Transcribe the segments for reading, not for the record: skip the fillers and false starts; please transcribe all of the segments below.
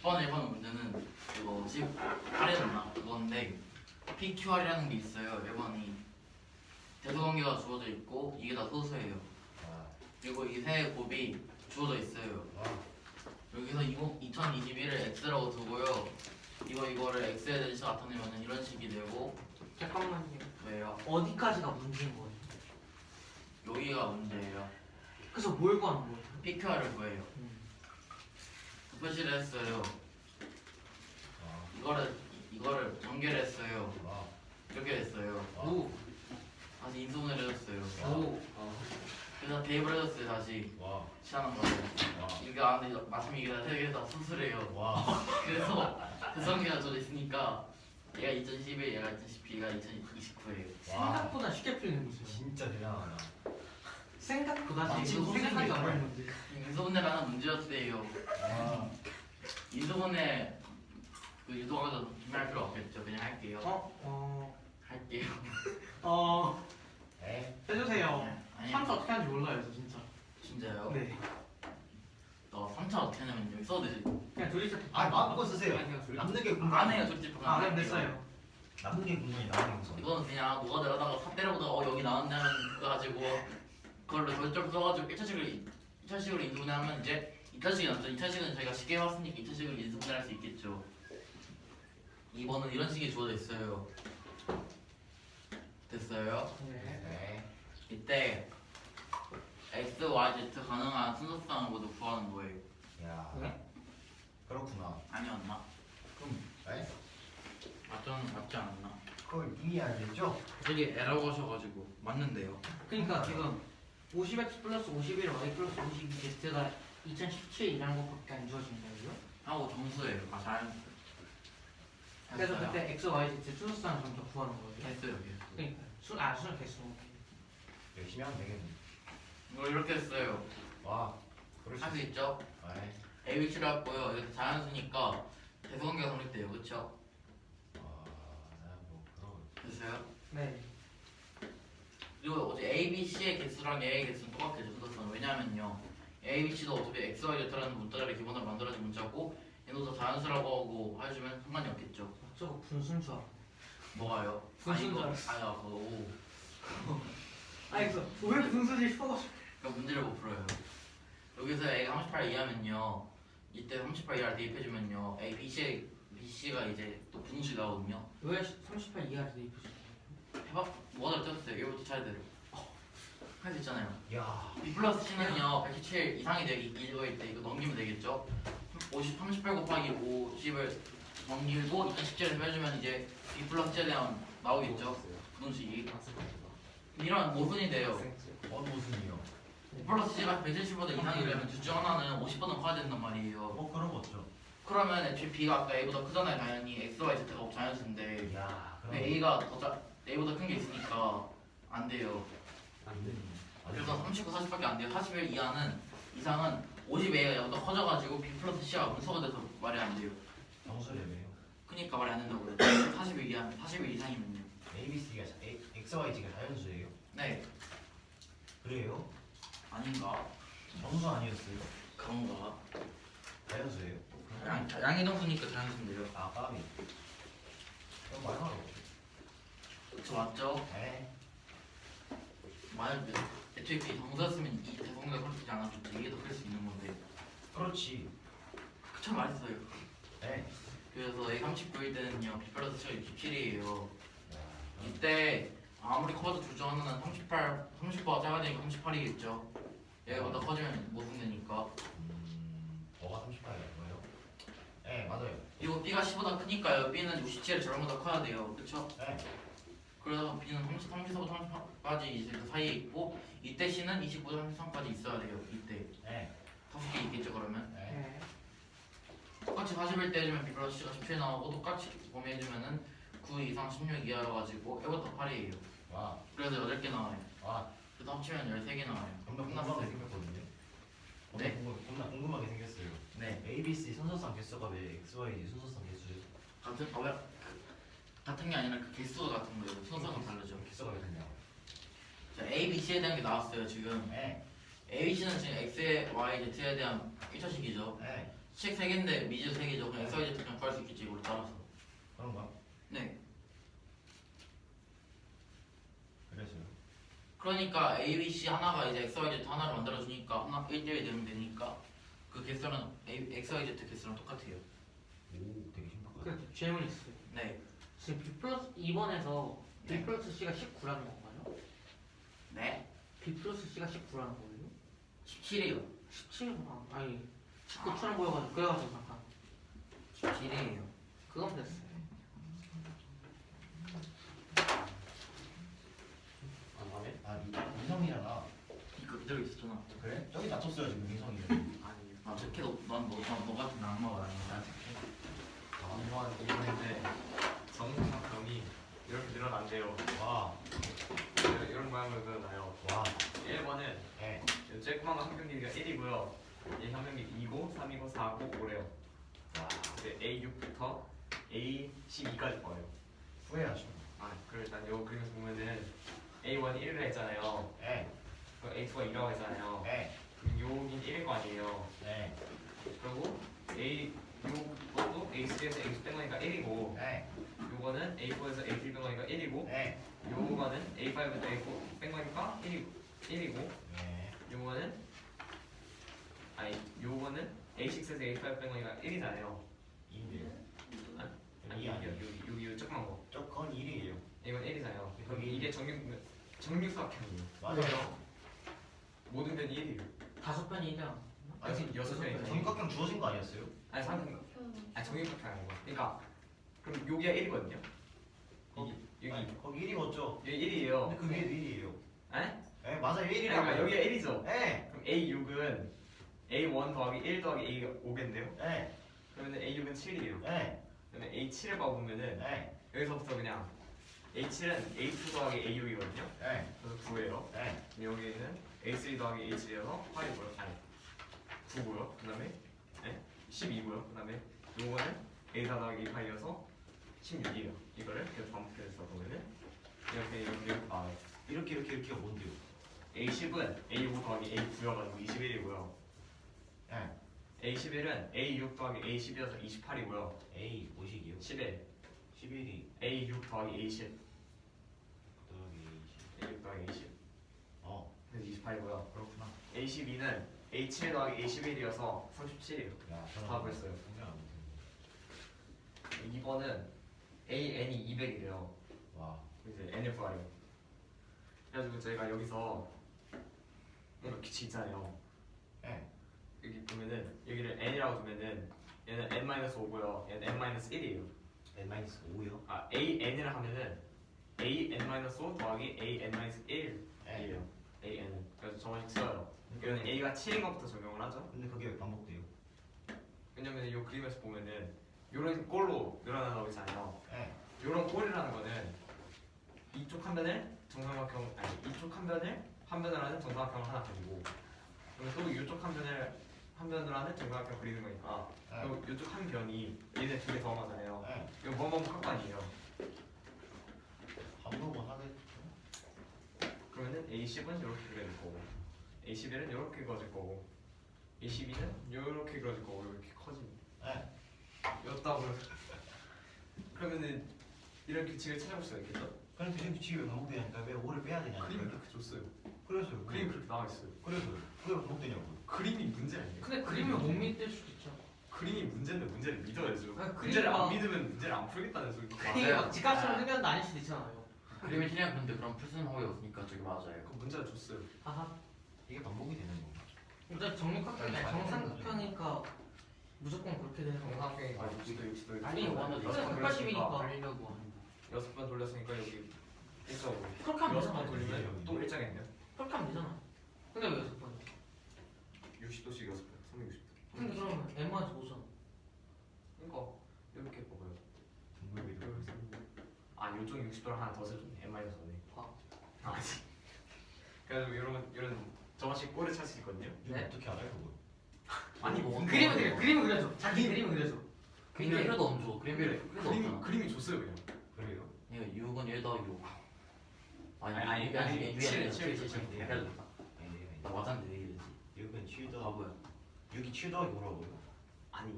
10번 1번 문제는 이거 18이었나 그건데 PQR이라는 게 있어요. 1번이 대소관계가 주어져 있고 이게 다 소수예요. 그리고 이 세 곱이 주어져 있어요. 여기서 2021을 x라고 두고요. 이거를 x에 대해서 나타내면 이런 식이 되고. 잠깐만요. 왜요? 어디까지가 문제인 거예요? 여기가 문제예요. 그래서 뭘 구하는 거예요? PQR을 구해요. 표시를 했어요. 이거를 전개했어요. 이렇게 됐어요. 오. 다시 인수분해를 해줬어요. 오. 그래서 대입을 해줬어요. 다시 시하는 거예요. 이게 안에 마침 이게 다 세 개 다 수수래요. 그래서 대성계가 저 있으니까 얘가 2011, 얘가 2012, 얘가 2029예요. 생각보다 쉽게 풀리는 문제. 진짜 대단하다. 생각보다 마치 생각하기 어려운 문제. 인수분해라는 문제였대요. 인수분해 그 유도가서 준비할 필요 없겠죠. 그냥 할게요. 할게요. 해주세요. 아니, 3차 어떻게 하는지 몰라요, 저 진짜. 진짜요? 네. 너 3차 어떻게 하냐면 여기 써도 되지. 그냥 둘이서. 마음껏 쓰세요. 남는 게 궁금. 안 해요, 솔직히. 그럼 됐어요. 남는 게 궁금해. 남는 게 이거는 그냥 누가 내려다가 삽 때려보다가 여기 나왔냐면 그거 가지고 그걸로 절절 써가지고 1차식으로 인수분해하면 이제 2차식이 남죠. 2차식은 저희가 쉽게 해봤으니까 2차식으로 인수분해할 수 있겠죠. 2번은 이런 식이 주어져 있어요. 됐어요? 네. 이때 x, y, z 가능한 순서상을 모두 구하는 거예요. 야. 네? 그렇구나. 아니었나? 그럼 맞지 않았나? 그걸 이미 알겠죠? 되게 에러가 하셔가지고 맞는데요. 그러니까 지금 50x 플러스 51y 플러스 52z가 2017이라는 것밖에 안 주어진 거예요? 하고 점수예요. 잘 그래서 했어요. 그때 x, y, z 순서상 점점 구하는 거예요? 했어요. 그러니까 수는 개수. 열심히 하면 되겠네. 이걸 이렇게 했어요. 그럴 할 수 수 있어. 있죠? A, B, C를 했고요. 이렇게 자연수니까 대소관계가 성립돼요. 그쵸? 됐어요? 네. 그리고 어제 A, B, C의 개수랑 A의 개수는 똑같겠죠. 순서상. 왜냐면요. A, B, C도 어차피 X, Y, Z라는 문자를 기본으로 만들어진 문자고 얘도 다 자연수라고 하고 해주면 상관이 없겠죠. 저거 분수인 줄 알아. 뭐가요? 분수인 줄 이거 알았어. 그거 오. 아니 그래서 왜 분수지 싶어가지고. 그러니까 문제를 못 풀어요. 여기서 A가 38 이하면요. 이때 38 이하를 대입해주면요. A, BC가 이제 또 분수이 나오거든요. 왜 38 이하를 대입해줘? 해봐. 뭐가 졌어요? 얘부터 차례대로. 할 수 있잖아요. 야. B 플러스 C는요. 117 이상이 이거일 때 이거 넘기면 되겠죠. 38 곱하기 50을 넘기고 2017을 해주면 이제 B 플러스 C에 대한 나오겠죠. 분식이. 이런 모순이 돼요. 어느 모순이요? B 플러스 C가 170보다 이상이라면 둘 중 하나는 50보다 커야 된단 말이에요. 그런 거 없죠. 그러면 애초에 B가 아까 A보다 크잖아요. 당연히 X, Y, Z가 자연수인데 야. 근데 A가 A보다 큰 게 있으니까 안 돼요. 그래서 39, 40밖에 안 돼요. 41 이상은 50A가 얘보다 커져가지고 B 플러스 C가 문서가 돼서 말이 안 돼요. 정수래매요. 그니까 말이 안 된다고요. 41 이상이면요. A, B, C가 X, Y, Z가 자연수예요? 네. 그래요? 아닌가? 정수 아니었어요? 그런가? 자연수예요? 양이동수니까 자연수인데요. 까비. 그럼 말하라고. 그쵸 맞죠? 네. 만약 애초에 그게 정수였으면 이 대성계가 그렇게 되지 않았겠죠. 이게 더 클 수 있는 건데. 그렇지. 그쵸 말했어요. 네. 그래서 A 39일 때는요. B 플러스 C가 67이에요. 야. 이때 아무리 커도 둘 중 하나는 30보다 작아야 되니까 38이겠죠. 얘보다 커지면 모순되니까. 뭐가 38이에요? 뭐예요? 네, 맞아요. 그리고 B가 C보다 크니까요. B는 67의 절반보다 커야 돼요. 그쵸? 네. 그래서 B는 30에서부터 38까지 이제 그 사이에 있고 이때 C는 29에서 33까지 있어야 돼요. 이때 네. 5개 있겠죠 그러면? 네. 똑같이 40일 때 해주면 B 플러스 C가 17 나오고 똑같이 범위해주면은 9 이상 16 이하로 가지고 1부터 8이에요. 와. 그래서 8개 나와요. 와. 그래서 합치면 13개 나와요. 겁나 끝났어요. 궁금하게 생겼거든요. 네? 겁나 궁금하게 생겼어요. 네. A, B, C 순서상 개수가 왜 X, Y, Z 순서상 개수예요? 같은 게 아니라 그 개수가 같은 거예요. 순서가 다르죠. 개수가 왜 그냥? 자, A, B, C에 대한 게 나왔어요 지금. 네. A, B, C는 지금 X, Y, Z에 대한 1차식이죠. 네. 책 3개인데 미즈 3개죠. 그냥 XYZ 그냥 구할 수 있겠지 이걸 따라서. 그런가? 네. 그래서요. 그러니까 A, B, C 하나가 이제 XYZ 하나를 만들어주니까 하나 1대1 되면 되니까 그 개수는 XYZ 개수랑 똑같아요. 오, 되게 신박하다. 그 질문 있어요. 네. 지금 B 플러스 2번에서 네. B 플러스 C가 19라는 건가요? 네. B 플러스 C가 19라는 거예요? 17이에요. 17만 아니 19처럼 보여가지고 그래가지고 잠깐 17이에요. 그건 됐어요. 안 가네? 아, 민성이잖아. 이거 그대로 있었잖아. 그래? 저기 낮췄어요 지금 민성이. 아니, 난 착해. 너 같은 악마가 아니야. 난 착해. 이번인데 정사평이 이렇게 늘어난대요. 와, 이런 모양으로 늘어나요. 와, 1번은 예. 쬐끄만 거 한 경기가 1이고요. 얘 한 경기 2고 3이고 4고 5래요. 와, 이제 A6부터 A12까지 거예요. 후회하죠. 그럼 일단 요 그림에서 보면은 A1이 1을 했잖아요. 예, 그럼 A2가 2라고 했잖아요. 예, 그럼 요긴 1일 거 아니에요. 예, 그리고 요것도 A3에서 A2 뺀 거니까 1이고 예, 요거는 A4에서 A3 뺀 거니까 1이고 예, 요거는 A5에서 A4 뺀 거니까 1이고 예. 요거는 A6에서 A5 뺀 거니까 1이잖아요. 2인데요. 아니 여기 조그만 거 저건 1이에요. 이건 1이잖아요. 여기 이게 정육수학형이에요. 맞아요. 모든 변이 1이에요. 5편이냐? 여섯 편이죠. 정각형 주어진 거 아니었어요? 아니 정육수학형 아니고. 그러니까 그럼 여기가 1이거든요. 여기 아니, 거기 1이었죠. 여기 1이에요. 근데 그 위에도 1이에요. 에? 예, 맞아요. 1이라고. 그러니까 여기가 1이죠. 예, 그럼 A6은 A1 더하기 1 더하기 A5겠네요. 예, 그러면 A6은 7이에요. 예, 그러면 A7을 봐보면은 예, 여기서부터 그냥 A7은 A2 더하기 A6이거든요. 예, 그래서 9예요. 예. 여기는 A3 더하기 A7이어서 8이고요. 아니 9고요. 그 다음에 12고요. 그 다음에 요거는 A4 더하기 A8이어서 16이에요. 이거를 계속 반복해서 보면은 이렇게 나와요. 이렇게가 뭔데요? A10은 A5 더하기 A9여가지고 21이고요. 예, A11은 A6 더하기 A10이어서 28이고요. A 5식이요. 11, 11이 A6 더하기 A10, 더하기 20. A6 더하기 A10 그래서 28이고요. 그렇구나. A12는 A7 더하기 A11이어서 37이에요. 야, 다 벌써요. 분명 안 됐네. 2번은 AN이 200이래요. 와, 이제 N을 구하래요. 그래가지고 저희가 여기서 뭔가 규칙 있잖아요. 예, 여기 보면은 여기를 N이라고 두면은 얘는 N-5고요. 얘는 N-1이에요. N-5요. 아 AN을 하면은 AN-5 더하기 AN-1이에요. 예. AN은 그래서 저번에 써요. 이거는 A가 7인 것부터 적용을 하죠. 근데 그게 왜 반복돼요? 왜냐면 이 그림에서 보면은 이런 꼴로 늘어나고 있잖아요. 예, 이런 꼴이라는 거는 이쪽 한 변을 정삼각형 아니 이쪽 한 변을 하는 정삼각형을 하나 그리고 그러면 또 이쪽 한 변을 하는 정삼각형 그리는 거니까 예, 또 이쪽 한 변이 얘네 두 개 더 하잖아요. 예. 이거 뭐뭐 할 아니에요. 반복은 하겠죠. 그러면은 A10은 이렇게 그려질 거고 A11은 이렇게 그려질 거고 A12는 이렇게 그려질 거고 이렇게 커집니다. 예, 였다고 그러면은 이런 규칙을 찾아볼 수가 있겠죠? 그럼 그 규칙이 왜 반복되냐니까 왜 5를 빼야 되냐니까. 그림이 그렇게 줬어요. 그래서요. 그림이 그렇게 나와 있어요. 그래서요. 그게 왜 반복되냐고. 그림이 문제 아니에요? 근데 그림을 못 믿을 수도 있죠. 그림이 문제인데 문제를 믿어야죠. 아, 문제를 그림이 안 믿으면 문제를 안 풀겠다는 소리. 그림이 막 집값처럼 흡연도 아닐 수도 있잖아요. 그림이 틀리면 근데 그럼 풀스는 허위였으니까 저기 맞아요. 그 문제를 줬어요. 아하. 이게 반복이 되는 건가? 근데 정육각형이 정삼각형이니까 무조건 그렇게 되는 건가? 정상평이 아 60도 아니 원은 그래, 180이니까. 풀리려고 하는 거. 6번 돌렸으니까 여기 1.5 그렇게 하면 6번 되잖아. 돌리면 또 1장했네요. 그렇게 하면 되잖아. 근데 왜 6번이야? 60도씩 6번 360도. 근데 그러면 M만 5잖아. 그러니까 이렇게 먹어요. 등급이 아 요쪽 60도를 하나 더 써줬네. M-5네. 봐. 아니. 그래서 이런 저만식 꼴을 찾을 수 있거든요. 이거 네? 어떻게 알아요 그거? 아니 뭐 그림을 그려줘. 자기 그림을 그려줘. 그림 필요도 없죠. 그림 필요도 없잖아. 그림이 줬어요 그냥. 그래요? 이거 6은 1 더하기 5. 아니, 이게 아니라 칠, 이게 칠, 칠. 칠. 헷갈렸다. 나 맞았는데 왜 이러지? 6은 7 더하기 바보야. 6이 7 더하기 5라고요? 아니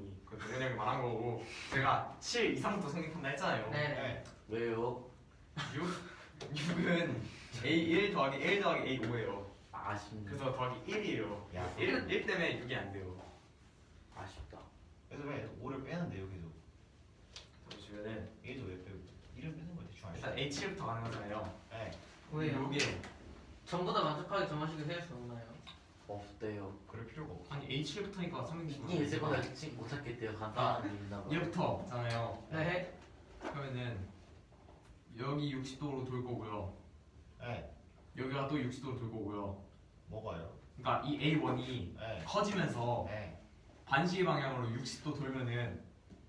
제가 7 이상부터 성립한다 했잖아요. 네네. 네. 왜요? 6은 A1 더하기 1 더하기 A5예요. 아쉽네. 그래서 더하기 1이에요. 야. 1 때문에 6이 안 돼요. 아쉽다. 그래서 왜 5를 빼는데 여기서 보시면은 A도 왜 빼고 1을 빼는 거야 대충 일단 알죠? A7부터 가는 거잖아요. 네. 왜요? 이게 전부 다 만족하게 정하시게 세울 수 없나요? 없대요. 그럴 필요가 없어. 아니 A7부터니까 360만. 이게 있을 거다 못 찾겠대요. 간단한 게 있나 봐. 얘부터잖아요. 네. 그러면은 여기 60도로 돌 거고요. 네. 여기가 또 60도로 돌 거고요. 뭐가요? 그러니까 이 A1이 네. 커지면서 네. 반시계 방향으로 60도 돌면은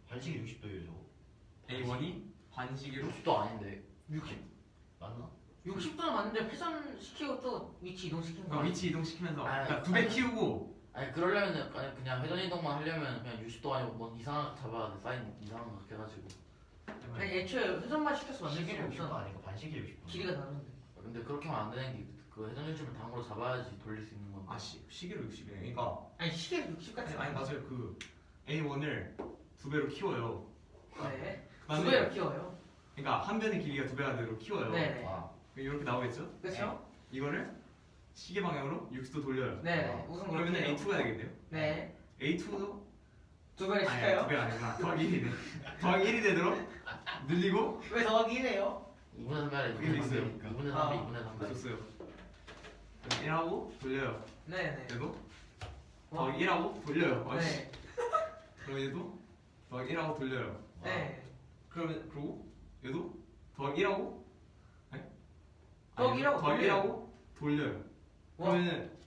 반식이 60도예요 저거. A1이 반시계로 60도 아닌데. 60. 맞나? 60도는 맞는데 회전시키고 또 위치 이동시키는 그러니까 거. 위치 이동시키면서 아, 그러니까 2배 키우고 아니 그러려면 아니 그냥 회전 이동만 하려면 그냥 60도 아니고 뭐 이상한 거 잡아야 돼. 사인 이상한 거 해가지고. 아니 애초에 회전만 시켜서 만들 시계 수가 60도 없잖아. 아니고 반식이 60도. 길이가 다른데. 근데 그렇게 하면 안 되는 게 그 회전 중심을 당으로 잡아야지 돌릴 수 있는 건데. 아 시계로 60이네. 그러니까 아니 시계 60 같은 아니 맞아요. 그 A1을 2배로 키워요. 네. 그다음에 두 배로 키워요. 그러니까 한 변의 길이가 2배가 되도록 키워요. 네네. 아. 이렇게 나오겠죠? 그렇죠? 이거를 시계 방향으로 60도 돌려요. 네네. 우선 그러면 그렇게 해요. A2가 되겠네요. 네. A2도 두 배를 아니 시켜요. 2배가 아니구나. 더하기 1이네. 더하기 1이 되도록 늘리고 왜 더하기 1해요? 2분의 3배 그게 2분의 3배 있어요. 2분의 3배 아. 2분의 3배. 줬어요. 1하고 돌려요. 네네. 얘도 와. 더하기 1하고 돌려요. 어이씨. 네. 그럼 얘도 더하기 1하고 돌려요. 네. 그러면 그러고 얘도 더하기 1하고 아니? 더하기 1하고 더하기 돌려요. 1하고 돌려요. 와. 그러면은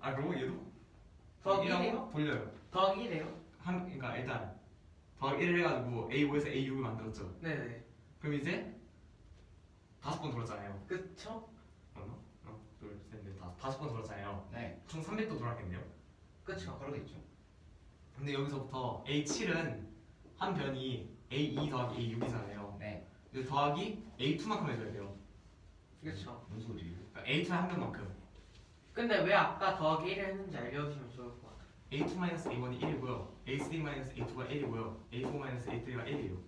그리고 얘도 더하기 1하고 1이요? 돌려요. 더하기 1이에요? 그러니까 일단 더하기 1을 해가지고 A5에서 A6을 만들었죠. 네네. 그럼 이제 5번 돌았잖아요. 그쵸? 맞나? 하나, 둘, 셋, 넷, 다섯 번 돌았잖아요. 네. 총 300도 돌았겠네요. 그쵸? 그러겠죠. 근데 여기서부터 A7은 한 변이 A2 더하기 A6이잖아요. 네. 더하기 A2만큼 해줘야 돼요. 그쵸? 뭔 소리예요? 그러니까 A2의 한 변만큼. 근데 왜 아까 더하기 1을 했는지 알려주시면 좋을 것 같아요. A2-A1이 1이고요. A3-A2가 1이고요. A4-A3가 1이에요.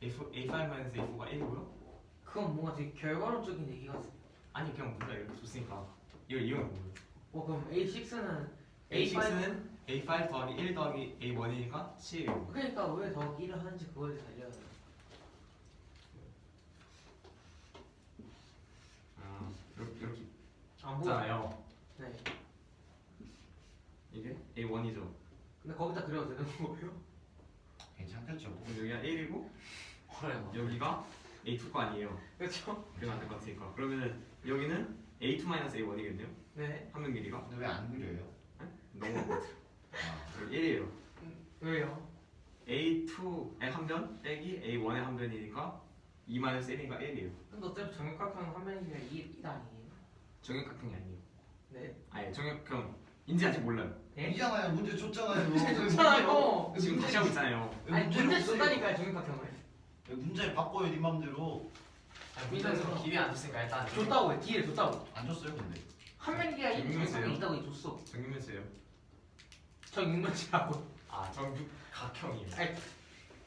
A5-A4가 1이고요. 그건 뭔가 되게 결과론적인 얘기 같아요. 아니 그냥 문제가 이렇게 줬으니까 이걸 이용해 본 거예요. 그럼 A6는 A6는 A5 더하기 1 더하기 A1이니까 7이에요. 그러니까 왜 더하기 1을 하는지 그거에 대해서 알려야 돼요. 이렇게 안 보여. 있잖아요. 네. 이게 A1이죠. 근데 거기다 그려도 되는 거예요? 괜찮겠죠. 그럼 여기가 1이고 그래. 여기가 A2가 아니에요. 그렇죠? 그러면 안될 것 같으니까. 그러면 여기는 A2-A1이겠네요. 네. 한면 길이가 근데 왜 안 그려요? 너무 아. 1이에요. 왜요? A2의 한 변 빼기 A1의 한 변이니까 2-1이니까 1이에요. 근데 어차피 정육각형 화면이면 1 아니에요? 정육각형이 아니에요. 네. 아니 정육형인지 아직 몰라요. 네? 이잖아요. 문제 줬잖아요. 좋잖아요. 지금 다시 하고 있잖아요. 아니 문제를 문제 없애요. 줬다니까요 정육각형을. 문제를 바꿔요 네 맘대로. 문제에서 길이 안 줬으니까 일단 줬다고요. 뒤에 줬다고. 안 줬어요 근데. 화면기가 1 정육면체요? 정육각형이 있다고 줬어. 정육면체예요. 정육면체라고. 아 정육각형이에요. 아니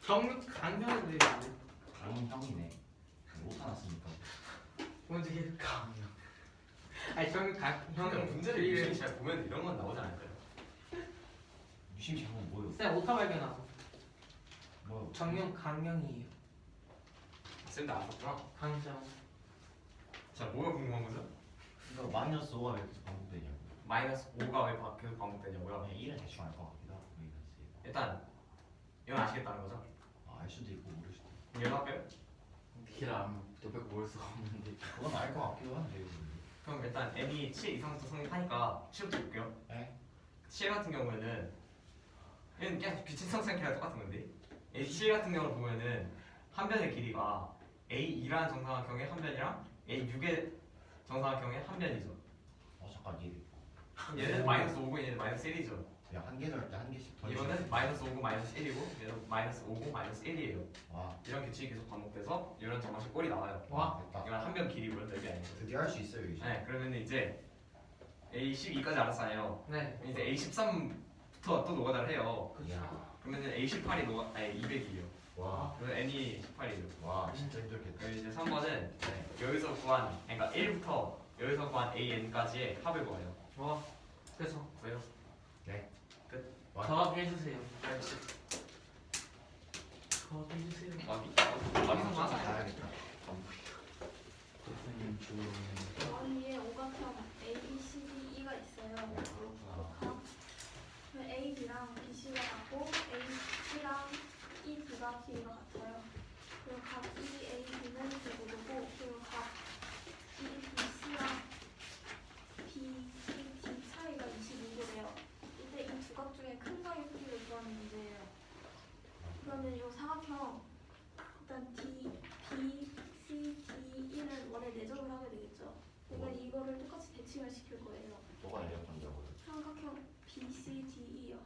정육강형은 왜 안 돼? 강형이네. 못 알았으니까. 뭔지 이해 강형. 아니 그러니까 정육강형은 문제를 유심히 잘 보면 이런 건 나오지 않을까요? 유심히 잘보면 뭐요? 쌤 오타 발견하고 뭐 정육강형이에요. 쌤도 알았구나. 강정. 자 뭐가 궁금한 거죠? 이거 마이너스 5가 왜 이렇게 반복되냐고. -5가 왜 계속 반복되냐고요? 그냥 1은 대충 알 것 같기도 하고 이건 일단 이건 아시겠다는 거죠? 알 수도 있고 모를 수도 있고. 그럼 얘도 할까요? 길안 옆에 모을 수가 없는데. 그건 알 것 같기도 한데 이거. 그럼 일단 n이 7 이상부터 성립하니까 7부터 볼게요. 네? 7 같은 경우에는 얘는 그냥 규칙성 상태랑 똑같은 건데 A7 같은 경우를 보면은 한 변의 길이가 A2라는 정사각형의 한 변이랑 A6의 정사각형의 한 변이죠. 잠깐 얘. 얘는 -5고 얘는 -1이죠. 야한 개 넣을 때 한 개씩 더. 이거는 -5고 -1이고 얘는 -5고 -1이에요. 와 이런 규칙이 계속 반복돼서 이런 정말식 꼴이 나와요. 와. 됐다. 이건 한 변 길이고요, 넓이 아니고. 드디어 할 수 있어요 이제. 네, 그러면 이제 A12까지 알았잖아요. 네. 이제 A13부터 또 노가다를 해요. 야. 그러면은 A18이 200이에요. 와. 그러면 N이 18이죠. 와 진짜 힘들겠다. 그럼 이제 3번은 여기서 구한 그러니까 1부터 여기서 구한 AN까지의 합을 구해요. 와 그래서 왜요? 와. 정확히 해주세요. 역시 정확히 해주세요. 어디서 맞아요? 가야겠다. 교수님 주로 원 위에 오각형 A, B, C, D, E가 있어요. 그렇구나. 그럼 A, B랑 B, C가 같고 A, C랑 E, B가 길이가 같아요. 그리고 각 E, A, B는 105도고 그리고 각 E, B, C랑 B, C, D 차이가 25도래요. 이때 이 두 각 중에 큰 각의 크기를 구하는 문제예요. 그러면 이 사각형 일단 D, B, C, D, E는 원래 내접을 하게 되겠죠. 그러니까 이거를 똑같이 대칭을 시킬 거예요. 뭐가 내려간다고요? 삼각형 B, C, D, E요.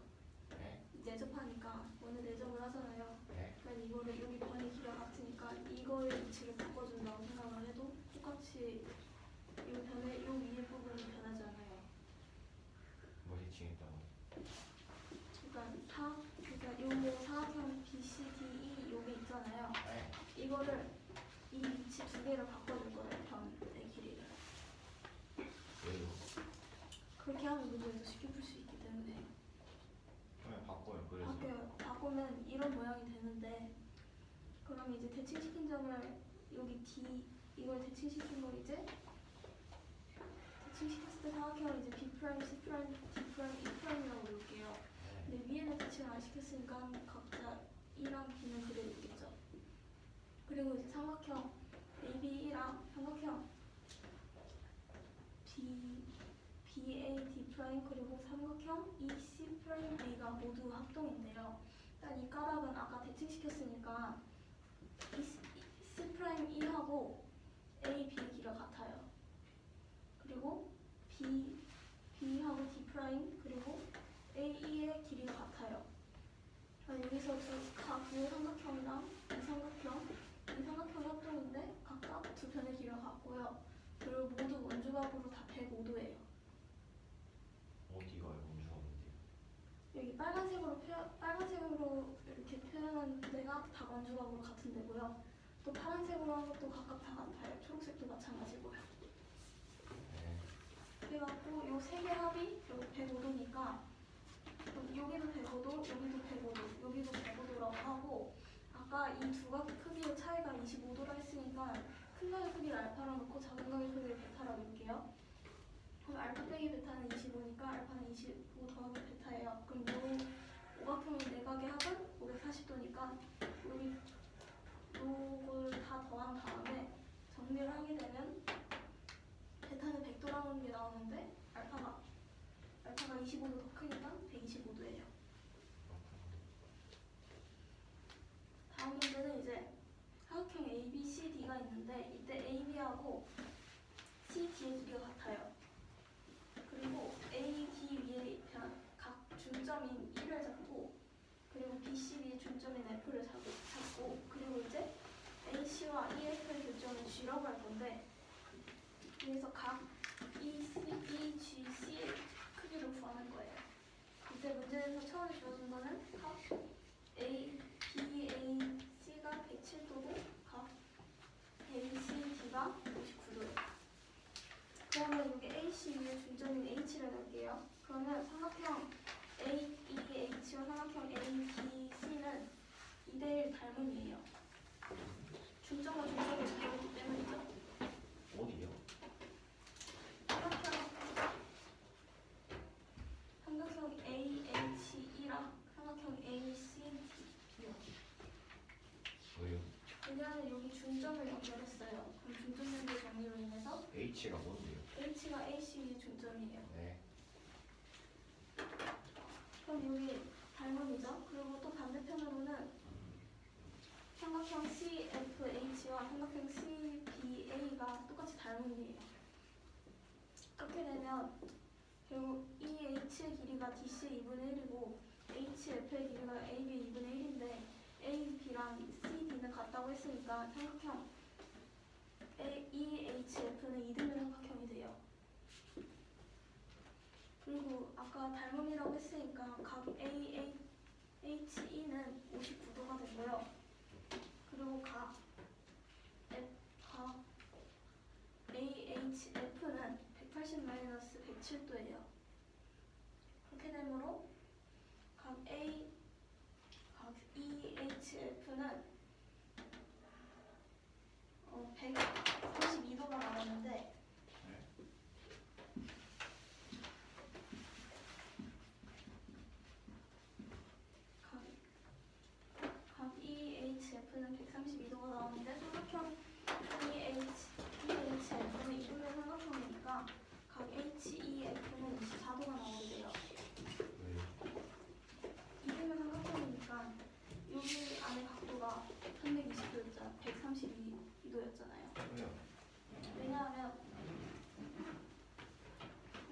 네. 내접하니까 원래 내접을 하잖아요. 네. 그러니까 이거를 여기 변의 길이가 같으니까 이거의 위치를 바꿔준다고 생각을 해도 똑같이 이 변의 이 위에 부분이 변하지 않아요. 뭐 대칭했다고? 그러니까 요 사각형 B, C, D, E 요게 있잖아요. 네. 이거를 이 위치 두 개를 바꿔줄 거예요. 변의 길이를. 왜요? 그렇게 하면 문제를 더 쉽게 풀 수 있기 때문에. 그냥 바꿔요. 그래서. 바꾸면 이런 모양이 되는데 그럼 이제 대칭시킨 점을 여기 D 이걸 대칭시킨 걸 이제 대칭시켰을 때 사각형을 이제 B 프라임, C 프라임, D 프라임, E 프라임이라고 볼게요. 네. 근데 위에는 대칭을 안 시켰으니까 각자 E랑 B는 그대로 있겠죠. 그리고 이제 삼각형 AB랑 삼각형 BAD 프라임 그리고 삼각형 EC 프라임 A가 모두 합동인데요. 일단 이 까닭은 아까 대칭시켰으니까 C 프라임 E하고 A, B의 길이가 같아요. 그리고 B하고 D 프라임 그리고 A, E의 길이가 같아요. 여기서 이 삼각형이랑 이 삼각형이 합동인데 각각 두 변의 길이가 같고요. 그리고 모두 원주각으로 다 105도예요. 어디가요? 원주가 뭔데요? 여기 빨간색으로 이렇게 표현한 데가 다 원주각으로 같은 데고요. 또 파란색으로 한 것도 각각 다 같아요. 초록색도 마찬가지고요. 네. 그래갖고 요 세 개 합이 여기 105도니까 여기도 105도, 여기도 105도, 여기도 105도라고 하고 아까 이 두 각의 크기의 차이가 25도라 했으니까 큰 각의 크기를 알파로 놓고 작은 각의 크기를 베타라고 볼게요. 그럼 알파 빼기 베타는 25니까 알파는 25 더하기 베타예요. 그럼 요 오각형의 네 각의 합은 540도니까 여기 요걸 다 더한 다음에 정리를 하게 되면 베타는 100도라는 게 나오는데 알파가 25도 더 크니까 125도예요. 다음 문제는 이제 사각형 A, B, C, D가 있는데 이때 A, B하고 C, D의 길이가 같아요. 그리고 A, D 위에 각 중점인 1을 잡고 그리고 B, C, D의 중점인 F를 잡고 그리고 이제 A, C와 EF의 교점은 G라고 할 건데 여기서 각 E, G, C의 크기를 구하는 거예요. 이때 문제에서 처음에 주어진 거는 각 A, B, A, C가 107도고 각 A, C, D가 59도예요. 그러면 여기 A, C 위에 중점인 H를 넣을게요. 그러면 삼각형 A, E, H와 삼각형 A, B, C는 2대1 닮음이에요. 중점과 중점을 잡아오기 때문이죠. 어디요? 삼각형 A, H, E랑 삼각형 A, C, D요. 왜요? 왜냐하면 여기 중점을 연결했어요. 그럼 중점 연결 정리로 인해서 H가 뭔데요? H가 A, C의 중점이에요. 네. 그럼 여기 닮음이죠. 그리고 또 반대편으로는 삼각형 CFH와 삼각형 CBA가 똑같이 닮음이에요. 그렇게 되면 결국 EH의 길이가 DC의 2분의 1이고 HF의 길이가 AB의 2분의 1인데 A, B랑 C, D는 같다고 했으니까 삼각형 EHF는 2등분 삼각형이 돼요. 그리고 아까 닮음이라고 했으니까 각 HE는 59도가 되고요. 그리고 각 AHF는 180-107도예요. 그렇게 되므로 각 EHF는 132도가 나왔는데 각 EHF는 132도가 나오는데 삼각형 EHF는 이분면 삼각형이니까 각 HEF는 24도가 나오게 돼요. 왜요? 이분면 삼각형이니까 여기 안에 각도가 320도였잖아, 132도였잖아요. 왜요? 왜냐하면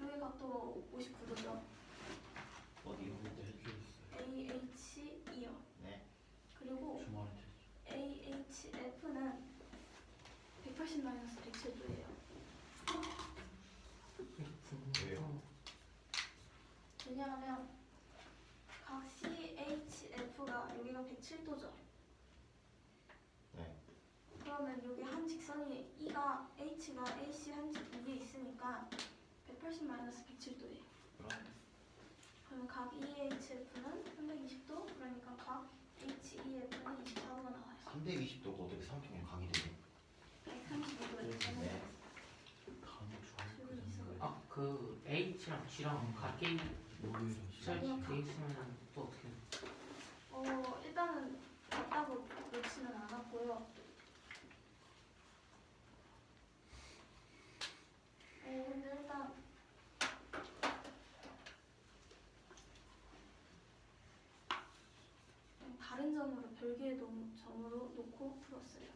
여기 각도 59도죠. 어디요? AHE요. 네. 그리고 주말에 AHF는 180-107도예요. 왜요? 왜냐하면 각 CHF가 여기가 107도죠. 네. 그러면 여기 한 직선이 H가 AC 한 위에 있으니까 180-107도예요. 그러면 각 EHF는 320도, 그러니까 각 HEF는 24도가 나와요. 320도가 어떻게 삼각형에 각이 되죠? 132도예요. 네. 아, 그 H랑 G랑 같게 돼 있으면 또 어떻게 돼? 일단은 같다고 놓지는 않았고요. 근데 일단 다른 점으로 별개의 점으로 놓고 풀었어요.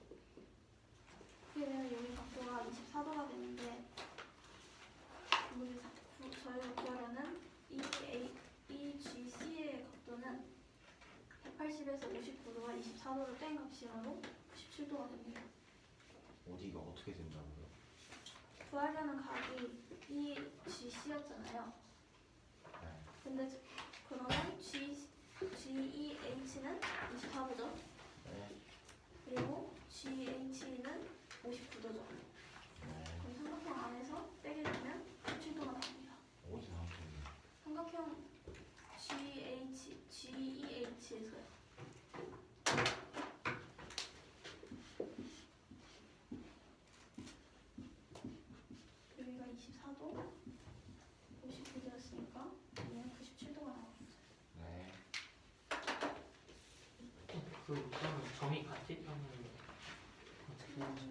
그게 되면 여기 각도가 24도가 되는데 저희가 구하려는 EGC의 각도는 180에서 59도와 24도를 뺀 값이므로 97도가 됩니다. 어디가 어떻게 된다고요? 구하려는 각이 EGC였잖아요. 네. 근데 그러면 GEH는 24도죠. 네. 그리고 GH는 59도죠. 네. 그럼 삼각형 안에서 빼게 되면 17도가 나옵니다. 어디 삼각형이요? 삼각형 GEH에서요. 여기가 24도, 59도였으니까 얘는 97도가 나오겠죠. 네. 그 그러면 점이 같았다면 어떻게 되지?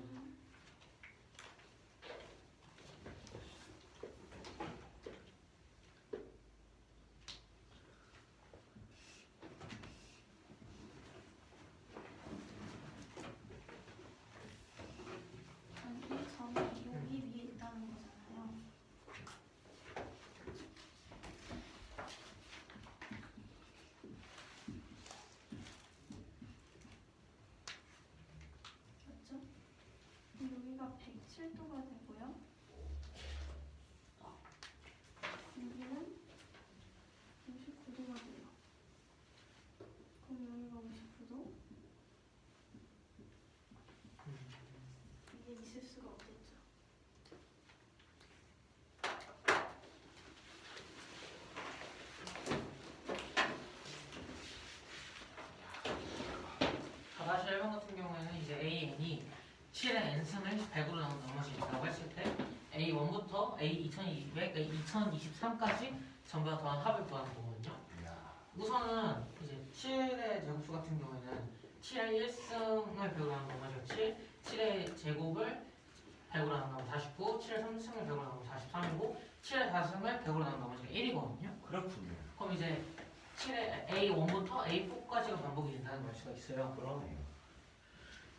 이 점이 여기 위에 있다는 거잖아요. 맞죠? 그럼 여기가 107도가 되고요. 여기는 59도가 돼요. 그럼 여기가 59도? 이게 있을 수가 없겠죠. 다시 1번 같은 경우에는 이제 AN이 7의 n승을 100으로 나눈 나머지 있다고 했을 때 A1부터 A2200, A2023까지 전부 다 더한 합을 구하는 거거든요. 이야. 우선은 이제 7의 제곱수 같은 경우에는 7의 1승을 100으로 나눈 나머지가 7의 제곱을 100으로 나눈 나머지 49, 7의 3승을 100으로 나눈 나머지 43이고 7의 4승을 100으로 나눈 나머지가 1이거든요. 그렇군요. 그럼 이제 7의 A1부터 A4까지가 반복이 된다는 걸 수가 있어요. 그러네요.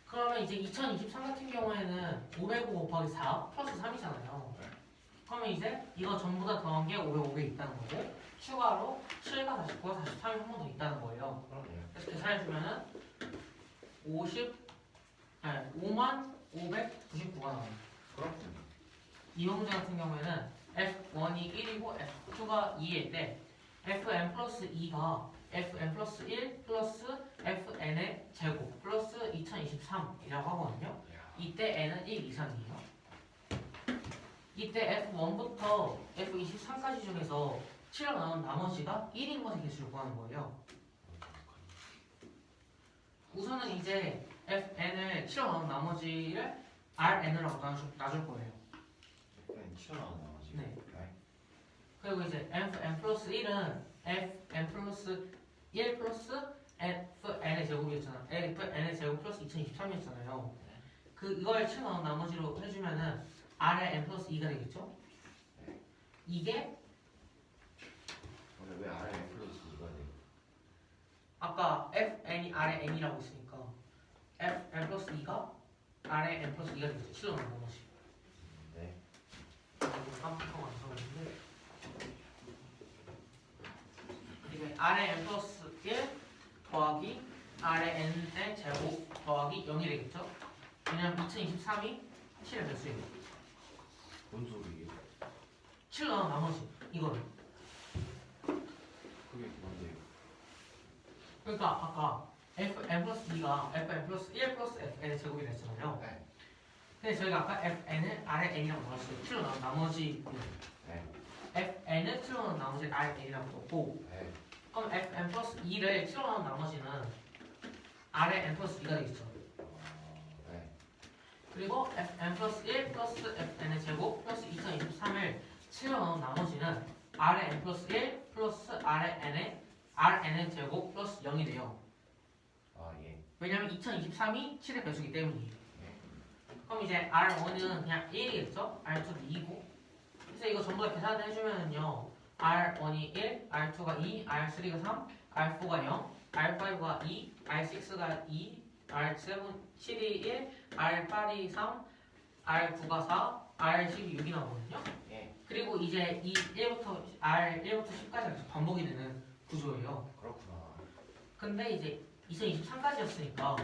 그러면 이제 2023 같은 경우에는 505 곱하기 4 플러스 3이잖아요. 그러면 이제 이거 전부 다 더한 게 505개 있다는 거고 추가로 7과 49와 43이 한 번 더 있다는 거예요. 그러네요. 그래서 계산해주면은 5만 599가 나와요. 그렇군요. 이 문제 같은 경우에는 F1이 1이고 F2가 2일 때 Fn 플러스 2가 Fn 플러스 1 플러스 Fn의 제곱 플러스 2023이라고 하거든요. 이때 n은 1 이상이에요. 이때 F1부터 F23까지 중에서 7로 나온 나머지가 1인 것의 개수를 구하는 거예요. 우선은 이제 Fn을 7로 나온 나머지를 Rn이라고 놔줄 거예요. 그냥 튀어나오는 나머지. 네. 그리고 이제 Fn 플러스 1은 Fn 플러스 1 플러스 Fn의 제곱이었잖아. Fn의 제곱 플러스 2023이었잖아요. 이걸 7로 나온 나머지로 해주면은 R의 n 플러스 2가 되겠죠? 이게 근데 왜 R에 N 플러스 2가 돼요? 아까 Fn이 R의 n이라고 했으니까 Fn 플러스 2가 R의 n 플러스 2가 되겠죠? 7로 나온 나머지. 네. 깜빡하고 안 써봤는데 이제 R의 n 플러스 1 더하기 R의 n의 제곱 더하기 0이 되겠죠? 왜냐면 2023이 7의 배수예요. 뭔 소리예요? 7로 나온 나머지 이거는. 그게 뭔데요? 그러니까 아까 Fn 플러스 2가 Fn 플러스 1 플러스 Fn의 제곱이 됐잖아요. 네. 근데 저희가 아까 Fn을 R의 n이라고 넣었어요. 7로 나온 나머지 네. Fn을 7로 나온 나머지 R의 n이라고 넣고 네. 그럼 Fn 플러스 2를 7로 나온 나머지는 R의 n 플러스 2가 되겠죠. 네. 그리고 Fn 플러스 1 플러스 Fn의 제곱 플러스 2023을 7로 나온 나머지는 R의 n 플러스 1 플러스 Rn의 제곱 플러스 0이 돼요. 아 예. 왜냐면 2023이 7의 배수기 때문이에요. 네. 그럼 이제 R1은 그냥 1이겠죠? R2는 2고 그래서 이거 전부 다 계산을 해주면요 R1이 1, R2가 2, R3가 3, R4가 0, R5가 2, R6가 2, R7, 7이 1, R8이 3, R9가 4, R10이 6이 나오거든요. 예. 그리고 이제 이 1부터 R1부터 10까지 계속 반복이 되는 구조예요. 그렇구나. 근데 이제 2023까지였으니까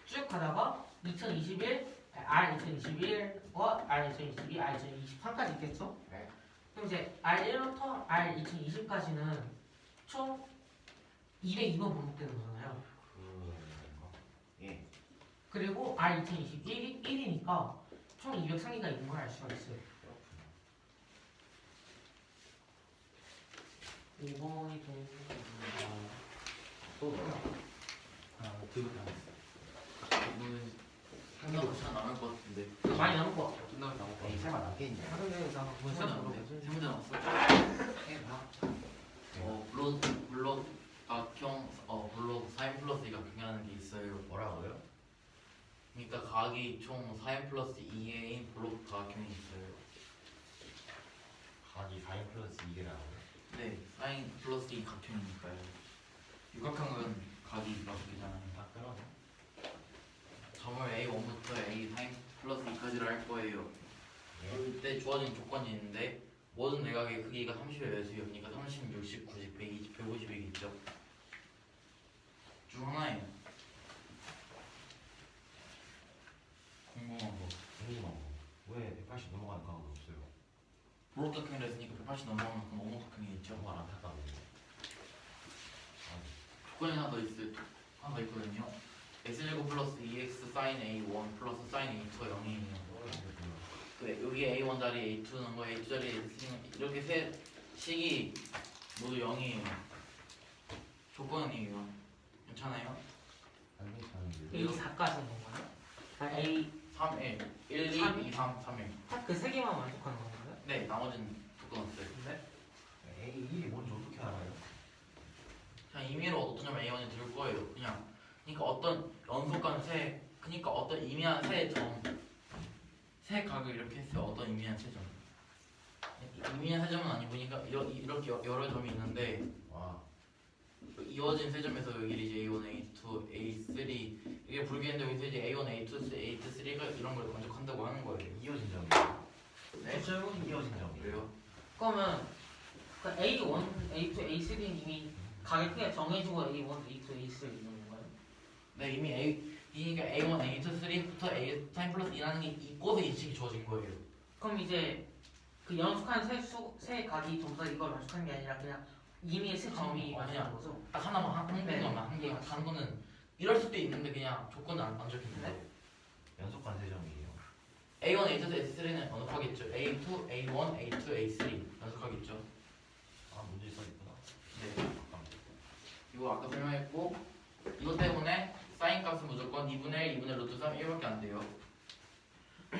쭉 가다가 2021, R2021과 R2022, R2023까지 있겠죠? 네. 그럼 이제 R1부터 R2020까지는 총 202번 반복되는 거잖아요. 그거. 예. 그리고 R2021이 1이니까 총 203개가 있는 걸 알 수가 있어요. 그렇구나. 5번이 또 하나 들고 다녔어. 생각보다 시간 남을 것 같은데. 많이 남은 것 같아요. 끝나면 나올 거 에이 설마 남겠냐? 하루에 나 세 문제 남았네. 세 문제 남았어. 블록 4n 플러스 2가 병행하는 게 있어요. 뭐라고요? 그러니까 각이 총 4n 플러스 2인 블록 다각형이 있어요. 각이 4인 플러스 2개라고요? 네, 4n 플러스 2 각형이니까요. 육각형은 각이 6개잖아요. 아 그럼. 점을 A1부터 A 4n 플러스 2까지를 할 거예요. 예. 그때 주어진 조건이 있는데 모든 내각의 크기가 30의 매수요. 그러니까 30, 60, 90, 120, 150이겠죠. 중 하나예요. 궁금한 거. 궁금한 거. 왜 180 넘어가는 각은 없어요? 블록각형이라 했으니까 180 넘어가면 그럼 오목각형이겠죠. 정말 안타까워요. 조건이 하나 더 있어요. 하나 더 있거든요. x제곱 플러스 2x sin a1 플러스 sin a2가 0이에요. 그 여기 a1 자리에 a2 넣은 거, a2 자리에 a3 이렇게 세 식이 모두 0이에요. 조건이에요. 괜찮아요? 안 괜찮은데. A 4까지인 건가요? 아, A 3, 1, 1, 2, 2, 3, 3, 1. 딱 그 세 개만 만족하는 건가요? 네, 나머지는 조건 없어요. 네. A 1이 뭔지 어떻게 알아요? 그냥 임의로 어떤 점 a1이 들을 거예요. 그냥 그러니까 어떤 연속간 그러니까 어떤 임의한 세 각을 이렇게 했어요. 어떤 임의한 세 점. 임의한 세 점은 아니고 그러니까 이렇게 여러 점이 있는데 와. 이어진 세 점에서 여기 이제 A1, A2, A3 이게 불기인데 여기서 이제 A1, A2, A3가 이런 걸 만족한다고 하는 거예요. 이어진 점이에요. 네? 이어진 점이에요. 왜요? 그러면 그 A1, A2, A3는 이미 가격 크기가 정해지고 A1, A2, A3 있는 건가요? 네, 이미 그러니까 A1, A2, 3부터 A 타임 플러스 2라는 게 있고서 이 식이 주어진 거예요. 그럼 이제 그 그 연속한 세 각이 전부 다 이걸 연속한 게 아니라 그냥 이미 세 점이 맞는 거죠. 딱 하나만 한 네. 개만 한 개만 다른 거는 이럴 수도 있는데 그냥 조건은 안 적혀있는데 연속한 세 점이에요. A1, A2, A3는 연속하겠죠. A2, A1, A2, A3 연속하겠죠. 아 문제 써있구나. 네. 이거 아까 설명했고 이것 때문에 사인 값은 무조건 2분의 1, 2분의 루트 3, 1밖에 안 돼요.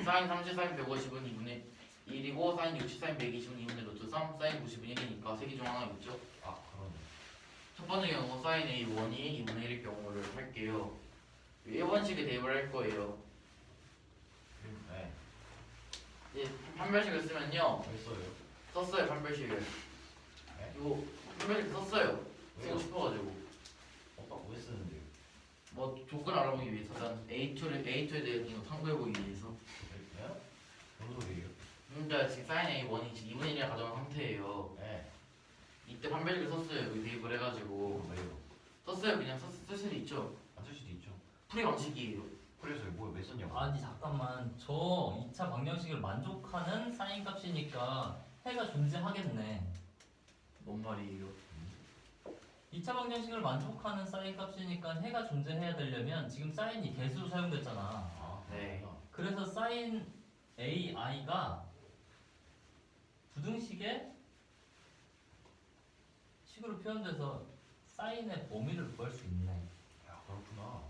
사인 30, 사인 150은 2분의 1이고 사인 60, 사인 120은 2분의 루트 3, 사인 90은 1이니까 세 개 중 하나겠죠. 아 그러네. 첫 번째 경우 사인 A1이 2분의 1일 경우를 할게요. 1번식에 대입을 할 거예요. 네. 이제 판별식을 쓰면요. 왜 써요? 썼어요 판별식을. 네? 이거 판별식 썼어요. 쓰고 왜요? 싶어가지고. 오빠 왜 쓰는데요? 뭐 조건 알아보기 위해서 난 A2에 대해 이거 탐구해보기 위해서. 네? 뭔 소리예요? 그러니까 지금 사인 A1이 지금 2분의 1이라 가정한 상태예요. 네. 이때 판별식을 썼어요. 여기 대입을 해가지고 왜요? 썼어요. 그냥 쓸 수도 있죠. 안 쓸 수도 있죠. 풀이 방식이에요. 그래서 뭐왜 썼냐고. 아니 잠깐만 저 2차 방정식을 만족하는 사인 값이니까 해가 존재하겠네. 뭔 말이에요? 2차 방정식을 만족하는 사인 값이니까 해가 존재해야 되려면 지금 사인이 개수로 사용됐잖아. 아 네. 그렇구나. 그래서 사인 AI가 부등식의 식으로 표현돼서 사인의 범위를 구할 수 있네. 야 그렇구나.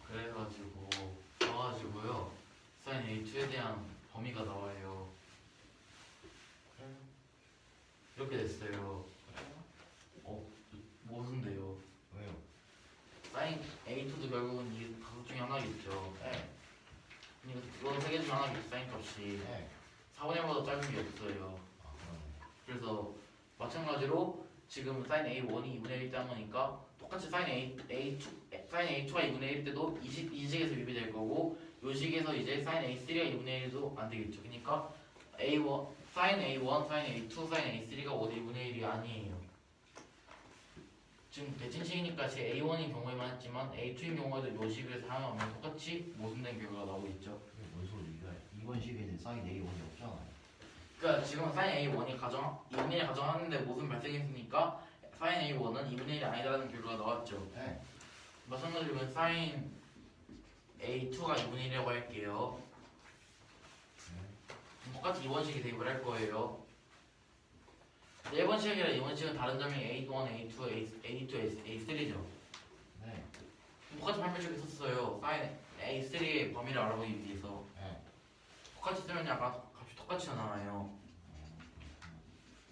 그래가지고 써가지고요. 사인 A2에 대한 범위가 나와요. 이렇게 됐어요. 무슨데요? 왜요? 사인 A2도 결국은 이 가속 중에 하나겠죠. 네. 이건 세 개 중 하나겠죠. 사인 값이 네. 4분의 1보다 짧은 게 없어요. 아 그러네. 그래서 마찬가지로 지금 사인 A1이 2분의 1 때 한 거니까 똑같이 사인 A2가 2분의 1일 때도 이 식에서 유비될 거고 이 식에서 이제 사인 A3가 2분의 1도 안 되겠죠. 그러니까 A1, 사인 A1, 사인 A2, 사인 A3가 모두 2분의 1이 아니에요. 지금 대칭식이니까 제 A1인 경우에만 했지만 A2인 경우에도 이 식을 사용하면 똑같이 모순된 결과가 나오겠죠. 그게 뭔 소리야? 이번 시기에는 사인 A1이 없잖아요. 그러니까 지금 사인 A1이 2분의 1 가정하는데 모순 발생했으니까 사인 A1은 2분의 1이 아니라는 결과가 나왔죠. 네. 마찬가지로 사인 A2가 2분의 1이라고 할게요. 똑같이 2번식에 대입을 할 거예요. 1번식이랑 2번식은 다른 점이 A1, A2, A2, A3죠. 네. 똑같이 판별식을 썼어요. 사인 A3의 범위를 알아보기 위해서. 네. 똑같이 쓰면 약간 값이 똑같이 나와요.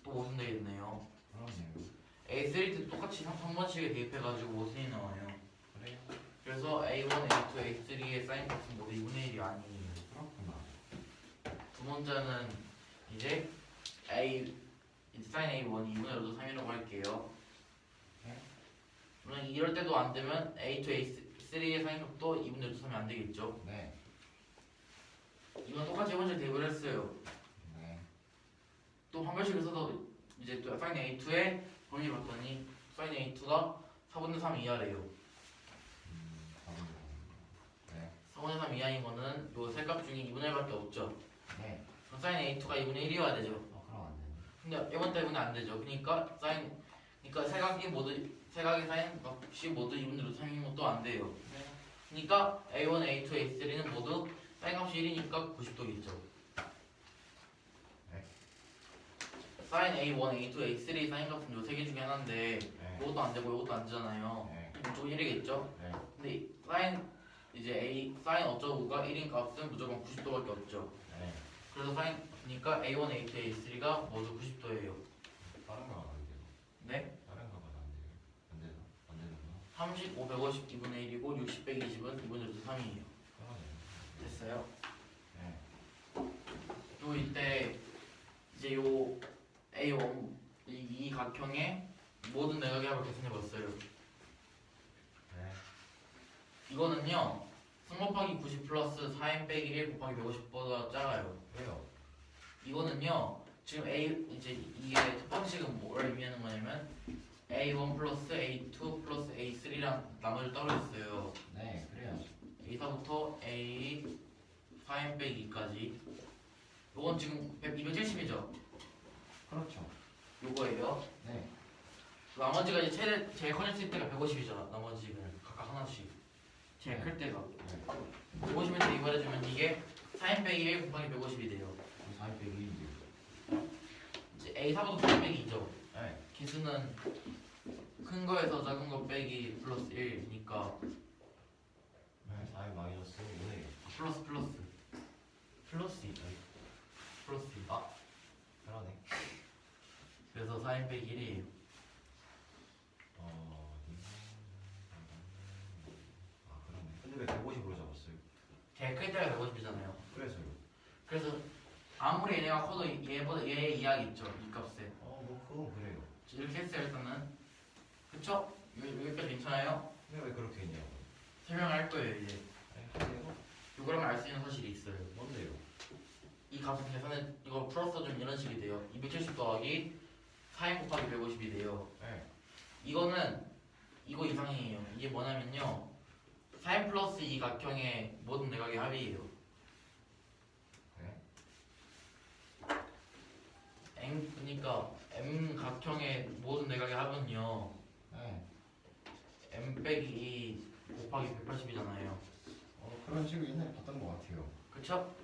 또 모순 되겠네요. 그러네요. A3 때도 똑같이 3번식에 대입해가지고 모순이 나와요. 그래요? 그래서 A1, A2, A3의 사인 값은 모두 2분의 1이 아니에요. 그렇구나. 두 번째는 이제 사인 A1이 2분의 1도 3이라고 할게요. 네. 물론 이럴 때도 안 되면 A2, A3의 사인 값도 2분의 1도 3이 안 되겠죠. 네. 이건 똑같이 1번씩 대입을 했어요. 네. 또 판별식을 써서 이제 또 사인 A2의 범위 봤더니 사인 A2가 4분의 3 이하래요. 답은 네. 4분의 3 이하인 거는 요 세 값 중에 2분의 1밖에 없죠. 네. 그럼 사인 A2가 2분의 1이어야 되죠. 그럼 안 되네. 근데 이번 때문에 안 되죠. 그러니까 세각의 사인 값이 모두 2분의 3인 것도 안 돼요. 그러니까 A1, A2, A3는 모두 사인 값이 1이니까 90도겠죠. 네. 사인 A1, A2, A3 사인 값은 요 세 개 중에 하나인데 네. 이것도 안 되고 이것도 안 되잖아요. 네. 이쪽은 1이겠죠. 네. 근데 사인 어쩌고가 1인 값은 무조건 90도밖에 없죠. 네. 그래서 그러니까 A1, A2, A3가 모두 90도예요. 다른 거는 안 돼요. 네? 다른 거는 안 돼요. 안 되나? 안 되는구나. 30, 5, 150, 2분의 1이고 60, 120은 2분의 3이에요. 그러네요. 됐어요? 네. 또 이때 이제 요 A1 이 각형의 모든 내각의 합을 계산해봤어요. 네. 이거는요 3 곱하기 90 플러스 4n 빼기 1 곱하기 150보다 작아요. 왜요? 이거는요 지금 이제 이게 첫 번씩은 뭘 의미하는 거냐면 A1 플러스 A2 플러스 A3랑 나머지를 따로 했어요. 네. 그래야죠. A4부터 A 4n 빼기 2까지 요건 지금 270이죠? 그렇죠. 요거예요. 네. 나머지가 이제 최대 제일 커질 때가 150이잖아. 나머지 지금 각각 하나씩 제일 클 때가 네. 150일 때 이발해주면 이게 4인 빼기 1 곱하기 150이 돼요. 4 빼기 1인데요. 이제 A4부터 4 빼기 2죠. 네. 기수는 큰 거에서 작은 거 빼기 플러스 1이니까 네. 4 마이너스 5네. 플러스 플러스 2. 플러스 2. 아. 그러네. 그래서 4인 빼기 1이에요. 아 그러네. 근데 왜 150으로 잡았어요? 제일 클 때가 150이잖아요. 그래서요. 그래서 아무리 얘네가 커도 얘보다 얘 이하기 있죠. 이 값에. 뭐 그건 그래요. 이렇게 했어요 일단은. 그쵸? 여기까지 괜찮아요? 근데 왜 그렇게 했냐고. 설명할 거예요 이제. 하세요. 요거랑 알 수 있는 사실이 있어요. 뭔데요? 이 값을 계산해 이거 풀어서 좀 이런 식이 돼요. 270 더하기 4인 곱하기 150이 돼요. 네. 이거는 이거 이상이에요. 이게 뭐냐면요. 4인 플러스 2 각형의 모든 내각의 합이에요. 네. 그러니까 M 각형의 모든 내각의 합은요. 네. M 빼기 2 곱하기 180이잖아요. 그런 식으로 옛날에 봤던 것 같아요. 그쵸?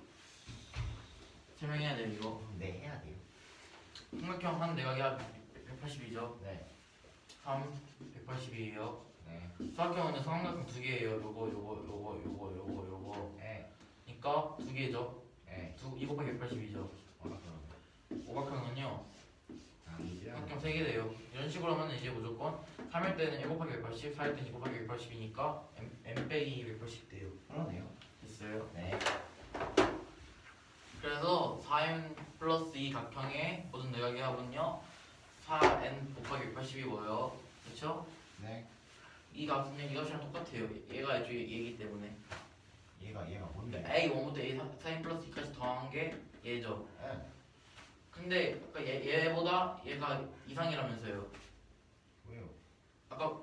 설명해야 돼요 이거. 네 해야 돼요. 삼각형 한 내각의 합 180이죠. 네. 3 180이에요. 네. 수학형은 삼각형 두 개예요. 요거. 네. 그러니까 두 개죠. 네. 2 곱하기 180이죠. 그럼. 오각형은요. 아니죠. 삼각형 3개 돼요. 이런 식으로 하면 이제 무조건 3일 때는 1 곱하기 180, 4일 때는 2 곱하기 180이니까 M 빼기 180 돼요. 그러네요. 됐어요? 네. 그래서 4n 플러스 2 각형의 모든 내각의 합은요 4n 곱하기 180이 뭐예요? 그쵸? 네. 이 값은 이 값이랑 똑같아요. 얘가 애초에 얘기 때문에 얘가 뭔데? A1부터 A4n 플러스 2까지 더한 게 얘죠. 네. 근데 아까 얘보다 얘가 이상이라면서요. 왜요? 아까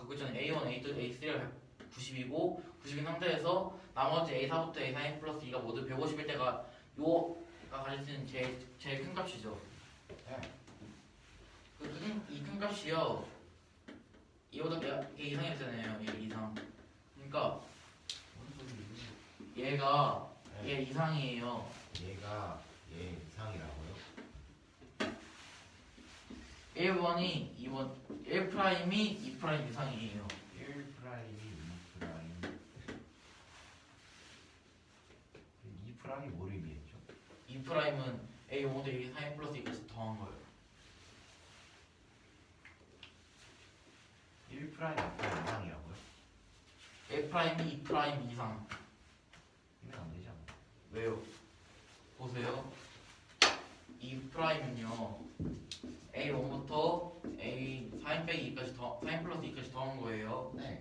그 있잖아요. A1, A2, A3가 90이고 90인 상태에서 나머지 A4부터 A4n 플러스 2가 모두 150일 때가 요가 가질 수 있는 제일 큰 값이죠. 네. 이 큰 값이요. 얘보다 얘 이상이었잖아요. 얘 이상. 그러니까 얘가 네. 얘 이상이에요. 얘가 얘 이상이라고요? 1번이 2번 1'이 2' 이상이에요. 1 프라임이 2 프라임. 2 프라임이 뭐를 의미했죠? 2'은 A5대 A4 플러스 2까지 더한 거예요. 1 프라임 2 프라임 이상이라고요? 1'이 2' 이상. 이면 안 되지 않나? 왜요? 보세요. 2'은요 A1부터 A4 빼기 2까지 4 플러스 2까지 더한 거예요. 네.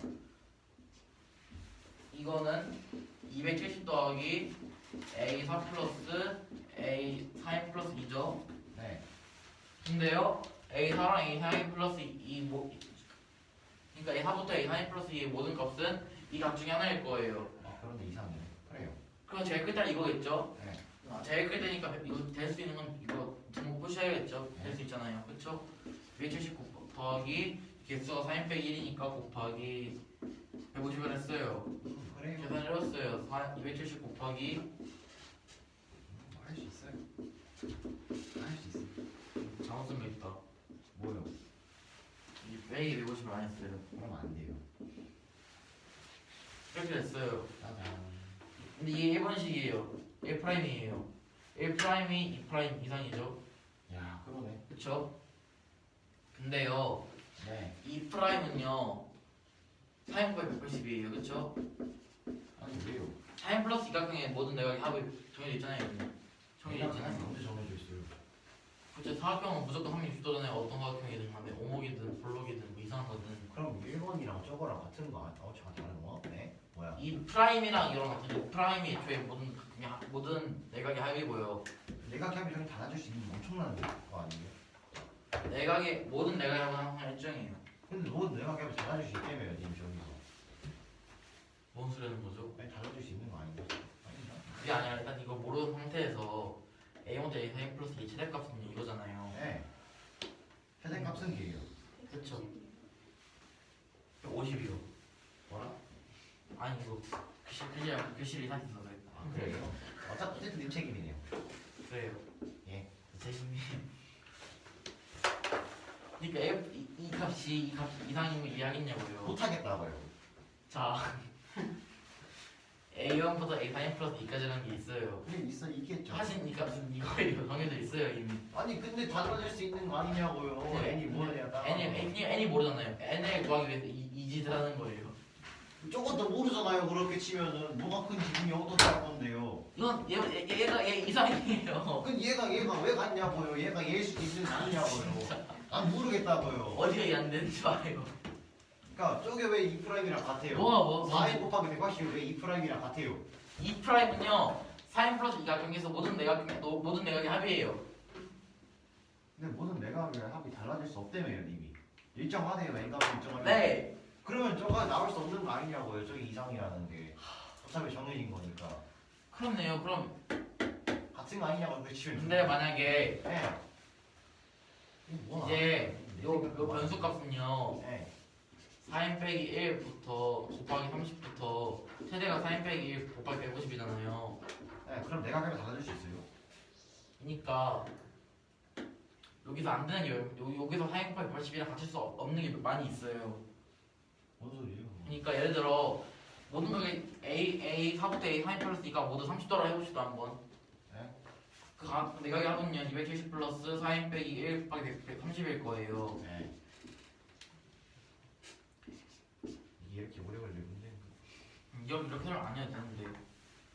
이거는 270 더하기 A4 플러스 A4 플러스 2죠. 네. 근데요 A4랑 A4 플러스 2 그러니까 A4부터 A4 플러스 2의 모든 값은 이 값 중에 하나일 거예요. 아 그런데 이상이네. 그래요. 그럼 제일 끝날 이거겠죠? 네. 제일 끝 때니까 이거 될 수 있는 건 이거 등록 푸셔야겠죠? 될 수 있잖아요. 그쵸? 270 더하기 개수가 4인 빼기 1이니까 곱하기 150을 했어요. 그래요. 계산을 해봤어요. 270 곱하기 할 수 있어요. 할 수 있어요. 잘못 쓴 거 있다. 뭐요? 이 빼기 150을 안 했어요. 그러면 안 돼요. 이렇게 됐어요. 짜잔. 근데 이게 1번식이에요. 1'이에요. 1'이 2' 이상이죠. 야 그러네. 그쵸? 근데요, 네. 2'은요, 4인 곱하기 180이에요. 그쵸? 아니 왜요? 4인 플러스 이각형의 모든 내각의 합이 정해져 있잖아요. 여기. 정해져 있잖아요. 언제 정해져 있어요? 그쵸? 사각형은 무조건 합이 주도잖아요. 어떤 사각형이든 간에 오목이든 볼록이든 뭐 이상한 거든. 그럼 1번이랑 저거랑 같은 거 아니야? 저 다른 거? 네? 뭐야? 2'이랑 이런 같은 2'이 애초에 모든 내각의 합이고요. 내가 캡이 저기 닫아줄 수 있는 엄청난 거 아니에요? 내각의 모든 내각의 합은 항상 일정이에요. 근데 너 내가 캡이 닫아줄 수 있다며요 님 저기서. 뭔 소리 하는 거죠? 아니 닫아줄 수 있는 거 아닌가? 아닌가? 그게 아니라 일단 이거 모르는 상태에서 교실 이상 있어서 그래. 아, 그래요? 어쨌든 님 책임이네요. 그래요. 예. 책임이. 그러니까 이 값이 이상이면 이해하겠냐고요. 못하겠다고요. 자, A1부터 A4 플러스 2까지라는 게 있어요. 그게 있겠죠. 하신 이 값은 이거예요. 정해져 있어요 이미. 아니 근데 달라질 수 있는 거 아니냐고요. 네. n이 뭐냐 따라. N이 모르잖아요. N을 구하기 위해서 이 짓을 하는 거예요. 저것도 모르잖아요. 그렇게 치면은 뭐가 큰 기분이 어떻게 할 건데요. 이건 얘가 얘 이상이에요. 그 얘가 왜 갔냐고요. 얘가 얘일 수도 있는 거 아니냐고요. 난 모르겠다고요. 어디가 이해 안 되는 줄 알아요. 그러니까 저게 왜 2'이랑 같아요? 뭐 4인 곱하기 180이 왜 2'이랑 같아요? 2'은요 4n 플러스 2가 경계에서 모든 내각의 합이에요. 근데 모든 내각의 합이 달라질 수 없다며요, 님이. 일정하네요, n값이 일정하면. 네. 그러면 저가 나올 수 없는 거 아니냐고요. 저게 이상이라는 게. 어차피 정해진 거니까. 그렇네요. 그럼 같은 거 아니냐고 그렇게 치면. 근데 만약에 네. 이거 뭐야? 이제 요 변수 값은요 네. 4n 빼기 1부터 곱하기 30부터 최대가 4n 빼기 1 곱하기 150이잖아요. 네, 그럼 내각이 달라질 수 있어요. 그러니까 여기서 안 되는 게 여기서 4n 곱하기 180이랑 같을 수 없는 게 많이 있어요. 뭔 소리예요? 그러니까 예를 들어 모든 게 A 4부터 A 4n 플러스 2가 모두 30도라 해봅시다 한번. 네? 그 내각의 합은요 270 플러스 4n 빼기 1 곱하기 130일 거예요. 네. 이게 이렇게 오래 걸리는데. 이렇게 하면 안 해야 되는데.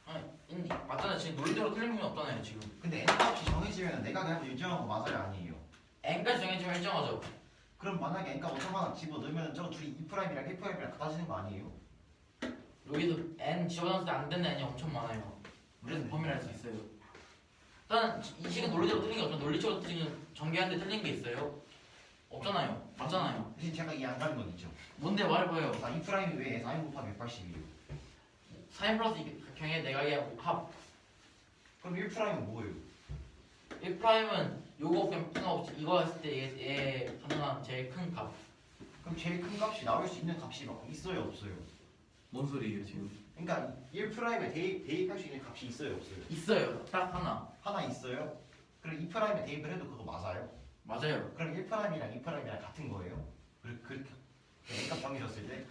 아니 맞잖아요. 지금 논리대로 틀린 부분이 없잖아요 지금. 근데 n값이 정해지면 내각의 합이 일정한 거 맞아요, 아니에요? n까지 정해지면 일정하죠. 그럼 만약에 n값 5천만 원 집어넣으면 저거 둘이 2'이랑 1'이랑 같아지는 거 아니에요? 여기서 n 집어넣었을 때 안 되는 n이 엄청 많아요. 그래서 범위를 알 수 있어요. 일단 이 식은 논리대로 틀린 게 없잖아요. 논리적으로 틀린 전개하는데 틀린 게 있어요? 없잖아요. 맞잖아요. 대신 제가 이해 안 가는 건 있죠. 뭔데 말해봐요. 자, 2'이 왜 4인 곱하기 180이에요? 4n 플러스 경의 내각의 합. 그럼 1'은 뭐예요? 1'은 요거 그냥 상관없이 이거 했을 때 얘 가능한 제일 큰 값. 그럼 제일 큰 값이 나올 수 있는 값이 있어요, 없어요? 뭔 소리예요 지금? 그러니까 1'에 대입할 수 있는 값이 있어요, 없어요? 있어요. 딱 하나. 하나 있어요? 그럼 2'에 대입을 해도 그거 맞아요? 맞아요. 그럼 1'이랑 2'이랑 같은 거예요? 그렇게 n값 정해졌을 때?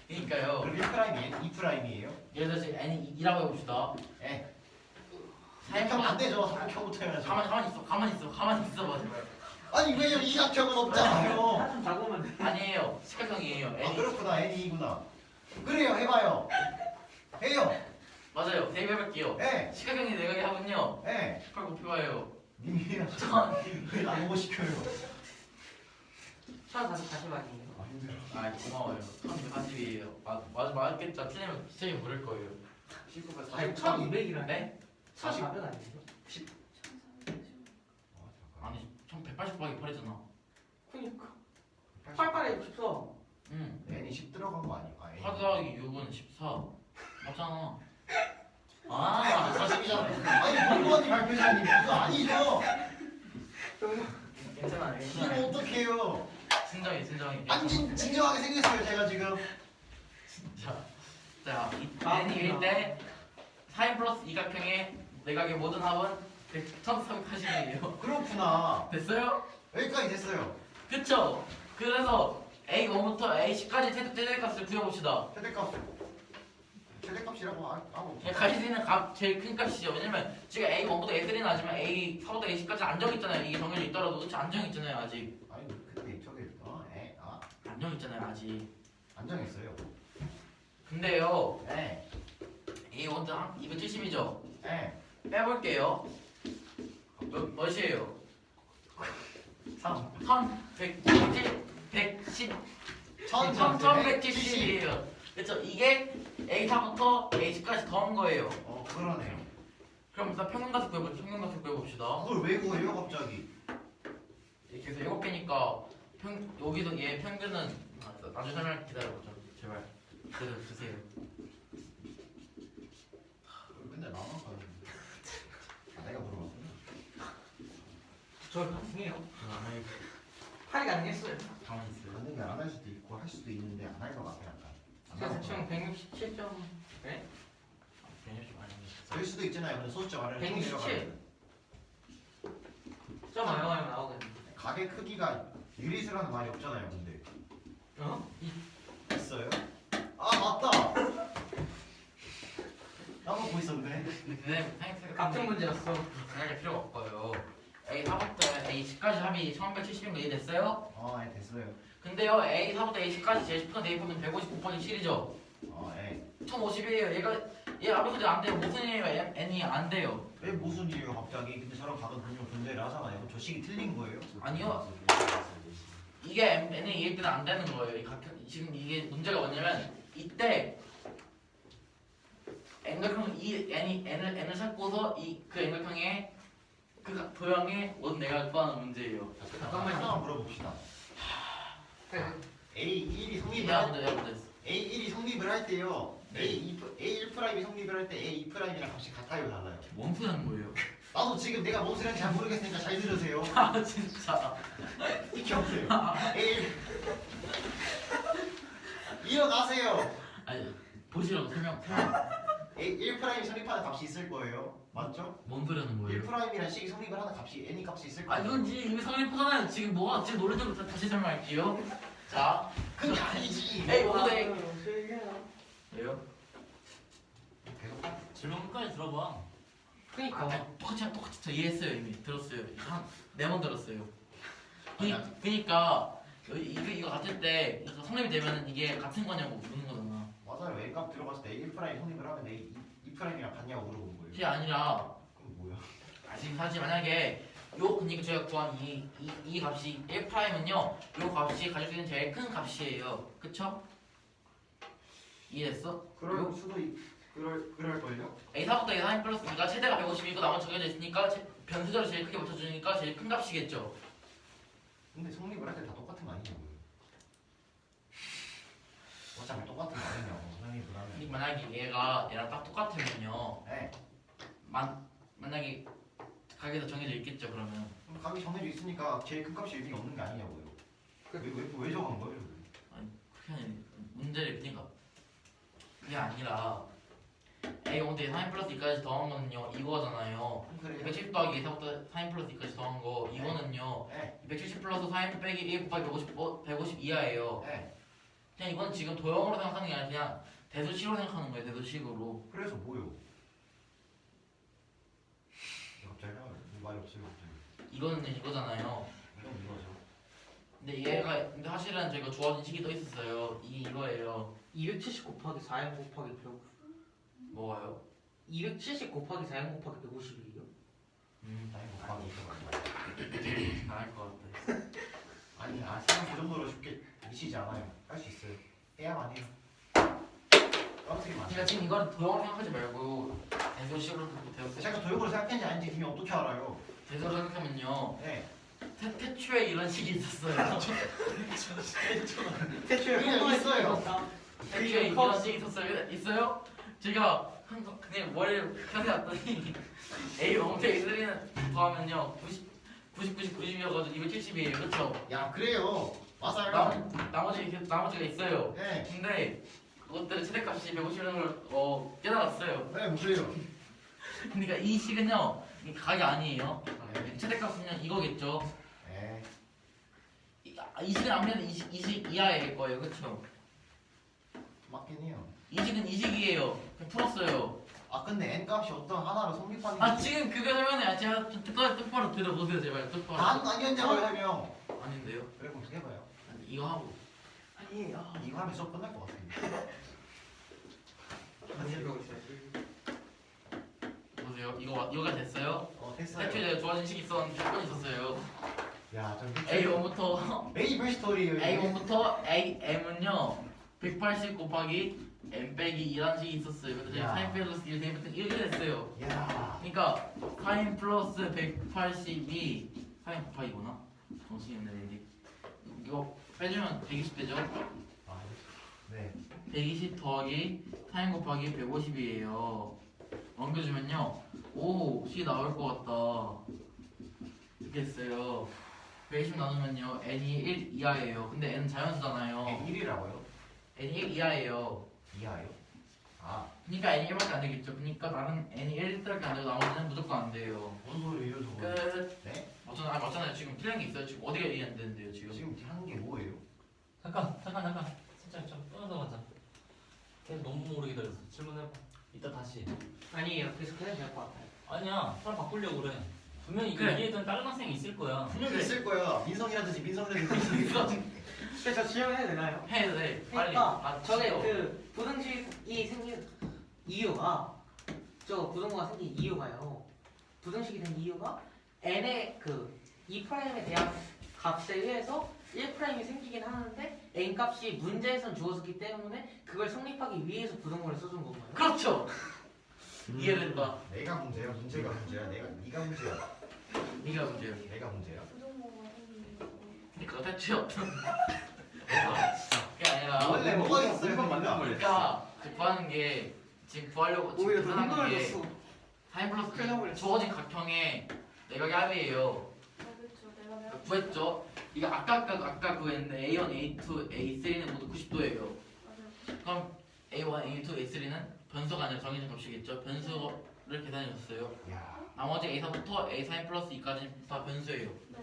그러니까요. 그럼 1'이 2'이에요? 예를 들어서 n이 2라고 해봅시다. 예. 4n 그럼 안 플러스 되죠. 삼각형부터 해야죠. 가만히 있어 봐 제발. 아니 왜요? 이각형은 없잖아요. 한숨 자고 오면 돼. 아니에요. 식각형이에요. 아 n이. 그렇구나. n이구나. 그래요. 해봐요. 해요. 맞아요. 대입해볼게요. 예. 식각형의 내각의 합은요. 예. 18 곱해봐요. 님이 왜 나보고 시켜요? 차 다시 말이에요. 아 힘들어. 아 고마워요. 1240이에요. 맞겠죠. 틀리면 시청이 모를 거예요. 19분 아니 40. 1200이라네. 네? 1400 아니에요? 아니 1180 곱하기 8이잖아. 그니까 88에 64. 응. n이 10 들어간 거 아니야? 아, n. 8 더하기 6은 14. 맞잖아. 아 40이잖아. 아니 본거니 발표자님 이거 아니죠? 괜찮아. 이거 어떡해요? 진정해. 안 진정하게 생겼어요 제가 지금. 자, n이 1대 4n 플러스 이각형의 내각의 모든 합은 1380이에요. 그렇구나. 됐어요? 여기까지 됐어요. 그쵸? 그래서 A1부터 A10까지 최대값을 구해봅시다. 최대값이라고 하고. 가실 수 있는 값 제일 큰 값이죠. 왜냐면 지금 A1부터 A3는 하지만 A4부터 A10까지 안정있잖아요. 이게 정해져 있더라도 그치? 안정있잖아요 아직. 아니 근데 저게 안정있잖아요 아직. 안정했어요. 근데요 네. A1부터 한 270이죠? 네. 빼볼게요. 몇이에요? 3. 1170이에요. 그쵸? 이게 A4부터 A10까지 더한 거예요. 그러네요. 그럼 일단 평균값을 구해봅시다. 그걸 왜 구해요 갑자기? 이렇게 해서 7개니까 여기서 얘 평균은 나중에 설명 기다려보죠. 제발 기다려주세요. 근데 나만 가는데. 내가 물어봤어. 저 가능해요. 아니 팔이 가능했어요. 가만히 있어요. 가능이 안 할 수도 있고 할 수도 있는데 안 할 것 같아 약간. 안 제가 나올 것 대충 167점. 네? 개념식 많이 될 수도 있잖아요. 근데 소수점 아래로 167. 점 알아가면 나오겠는데. 가게 크기가 유리수라는 말이 없잖아요. 근데 어? 있어요? 아 맞다. 까먹고 있었네. 근데 생각해 같은 문제였어. 생각할 필요가 없고요. A 4부터 A 10까지 합이 1170인 거 이해됐어요? 네 됐어요. 근데요 A 4부터 A 10까지 제 10분 대입하면 150 곱하기 7이죠. 예. 1050이에요. 얘 아무것도 안 돼요. 무슨 일이에요? N이 안 돼요. 왜 무슨 일이에요 갑자기? 근데 저랑 각은 분명 존재를 하잖아요. 그럼 저 식이 틀린 거예요? 아니요. 이게 N이 2일 때는 안 되는 거예요. 지금 이게 문제가 뭐냐면 이때 N각형 N을 찾고서 그 N각형의 그 도형의 모든 내가 구하는 문제예요. 잠깐만요. 하나만 물어봅시다. A1이 성립을 야 할 문제 문제. A1이 성립을 할 때요. 네. A1'이 성립을 할 때 A2'이랑 값이 같아요, 달라요? 뭔 소리 하는 거예요? 나도 지금 내가 뭔 소리인지 잘 모르겠으니까 잘 들으세요. 아 진짜. 익히 없어요. A1 일어나세요. 아니 보시라고 설명. A1'이 성립하는 값이 있을 거예요. 맞죠? 뭔 소리 하는 거예요? 1'이란 식이 성립을 하는 값이 N이 값이 있을 아 거예요. 이건 이미 성립하잖아요. 지금 뭐가 지금 노래 좀 다시 설명할게요. 자, 그게 아니지. A 원부터 A. 왜요? 계속 질문 끝까지 들어봐. 그니까. 똑같이 저 이해했어요 이미 들었어요. 한 4번 들었어요. 아니야. 그니까 이거 같을 때 성립이 되면 이게 같은 거냐고 묻는 거잖아. 맞아요. A 값 들어갔을 때 A1 성립을 하면 A2'이랑 같냐고 물어본 거예요. 그게 아니라 그럼 뭐야? 지금 사실 만약에 그러니까 저희가 구한 이 값이 1'은요 요 값이 가질 수 있는 제일 큰 값이에요. 그쵸? 이해됐어? 그럴 수도 그럴걸요? A4부터 A4 플러스 2가 최대가 150이고 나머지 정해져 있으니까 변수절을 제일 크게 붙여주니까 제일 큰 값이겠죠. 근데 성립을 할 때 다 똑같은 거 아니냐고요? 어차피 똑같은 거 아니냐고 성립을 하면. 근데 만약에 얘랑 딱 똑같으면요 네. 만약에 가게에서 정해져 있겠죠. 그러면 그럼 값이 정해져 있으니까 제일 큰 값이 의미가 없는 게 아니냐고요. 왜 적은 거예요? 그게 아니라 문제를 그러니까 그게 아니라 A5대 4 플러스 2까지 더한 거는요 이거잖아요. 그래요? 270 더하기 4부터 4 플러스 2까지 더한 거 이거는요 네. 270 플러스 4 빼기 1 곱하기 150 이하예요. 네. 그냥 이건 지금 도형으로 생각하는 게 아니라 그냥 대수식으로 생각하는 거예요. 대수식으로. 그래서 뭐요? 갑자기 말이 없어요. 갑자기. 이거는 이거잖아요. 이거죠. 근데 사실은 저희가 주어진 식이 또 있었어요. 이거예요. 270 곱하기 4m 곱하기 100. 뭐가요? 270 곱하기 4m 곱하기 150이에요? 당연히 곱하기 있어가지고. 잘할 것 같아. 아니, 생각 그 정도로 쉽게 미치지 않아요. 할 수 있어요. 해야만 해요. 떨어뜨리면 안 그러니까 돼요. 지금 이거는 도형으로 생각하지 말고 대수식으로 생각해요. 제가 도형으로 생각했는지 아닌지 그냥 어떻게 알아요? 대수로 생각하면요. 네. 태초에 이런 식이 있었어요. 대충 그냥 있어요. 태초에 이런 식이 있어요? 제가 그냥 머리를 편히 놨더니 A 1부터 A 3는 더하면요 90이어가지고 270이에요. 그렇죠? 야, 그래요. 맞아요. 나머지가 있어요. 네. 근데 그것들의 최대값이 150이라는 걸 깨달았어요. 네, 그래요. 그러니까 이 식은요 이 각이 아니에요. 최대값은 이거겠죠. 네. 이 식은 아무래도 이 식 이하일 거예요. 그렇죠? 맞긴 해요. 이 식은 이 식이에요. 그냥 풀었어요. 아, 근데 n 값이 어떤 하나로 성립하는 아 지금 그거 설명해. 제가 똑바로 들어보세요 제발. 똑바로. 아니었냐고요, 설명. 아닌데요? 그래, 그럼 해봐요. 아니, 이거 하고. 아니, 이거 하면 수업 끝날 것 같은데. 보세요. 이거가 됐어요. 됐어요. 태초에 좋아진 식이 있었는데 조건 있었어요. 야, 좀 A1부터 메이블 스토리예요. 이게. A1부터 M은요 180 곱하기 M 빼기 2라는 식이 있었어요. 그래서 제가 야. 사인 플러스 1 대입했더니 이렇게 됐어요. 야. 그러니까 사인 플러스 180이 사인 곱하기구나. 정신이 없네 얘들이. 이거 빼주면 120 되죠? 아, 네. 120 더하기 사인 곱하기 150이에요. 옮겨주면요 오 C 나올 것 같다. 이렇게 했어요. 120 나누면요 n이 1 이하예요. 근데 n은 자연수잖아요. 1이라고요? n이 1 이하예요. 이하요? 아 그러니까 n이 1밖에 안 되겠죠. 그러니까 다른 n이 1밖에 안 되고 나머지는 무조건 안 돼요. 뭔 소리예요 저거? 끝. 네? 맞잖아요. 지금 틀린 게 있어요. 지금 어디가 이해 안 되는데요 지금? 지금 하는 게 뭐예요? 잠깐. 살짝 좀 끊어서 가자. 걔 너무 오래 기다렸어. 질문해봐. 이따 다시. 아니에요. 계속 해도 될 것 같아요. 아니야. 사람 바꾸려고 그래. 분명히 이거 그래. 이해했던 다른 학생이 있을 거야. 분명히 그래. 있을 거야. 민성이라든지 그래서 질문해도 되나요? 해야 돼. 빨리. 그러니까 저게 진짜. 그 부등식이 생긴 이유가 저 부등호가 생긴 이유가요. 부등식이 된 이유가 n의 그 2'에 대한 값에 의해서 1'이 생기긴 하는데 n 값이 문제에선 주어졌기 때문에 그걸 성립하기 위해서 부등호를 써준 건가요? 그렇죠. 이해된다. 내가 문제야. 문제가 문제야. 네가 문제야. 네가 문제야. 내가 문제야. 부동모가 생기는 거. 그러니까 대체요. 그게 아니라 원래 뭐가 있어요? 이건 맞는 거예요. 그러니까 구하는 게 지금 구하려고 지금 오히려 더 계산하는 게 흥분해졌어. 4 플러스 큰일 나버렸어. 주어진 각형의 내각의 합이에요. 그렇죠. 내가 구했죠. 이거 아까 구했는데 A1, A2, A3는 모두 90도예요. 맞아요. 그럼 A1, A2, A3는 변수가 아니라 정해진 값이겠죠. 변수를 계산해 줬어요. 야. 나머지 A4부터 A3 플러스 2까지는 다 변수예요. 네.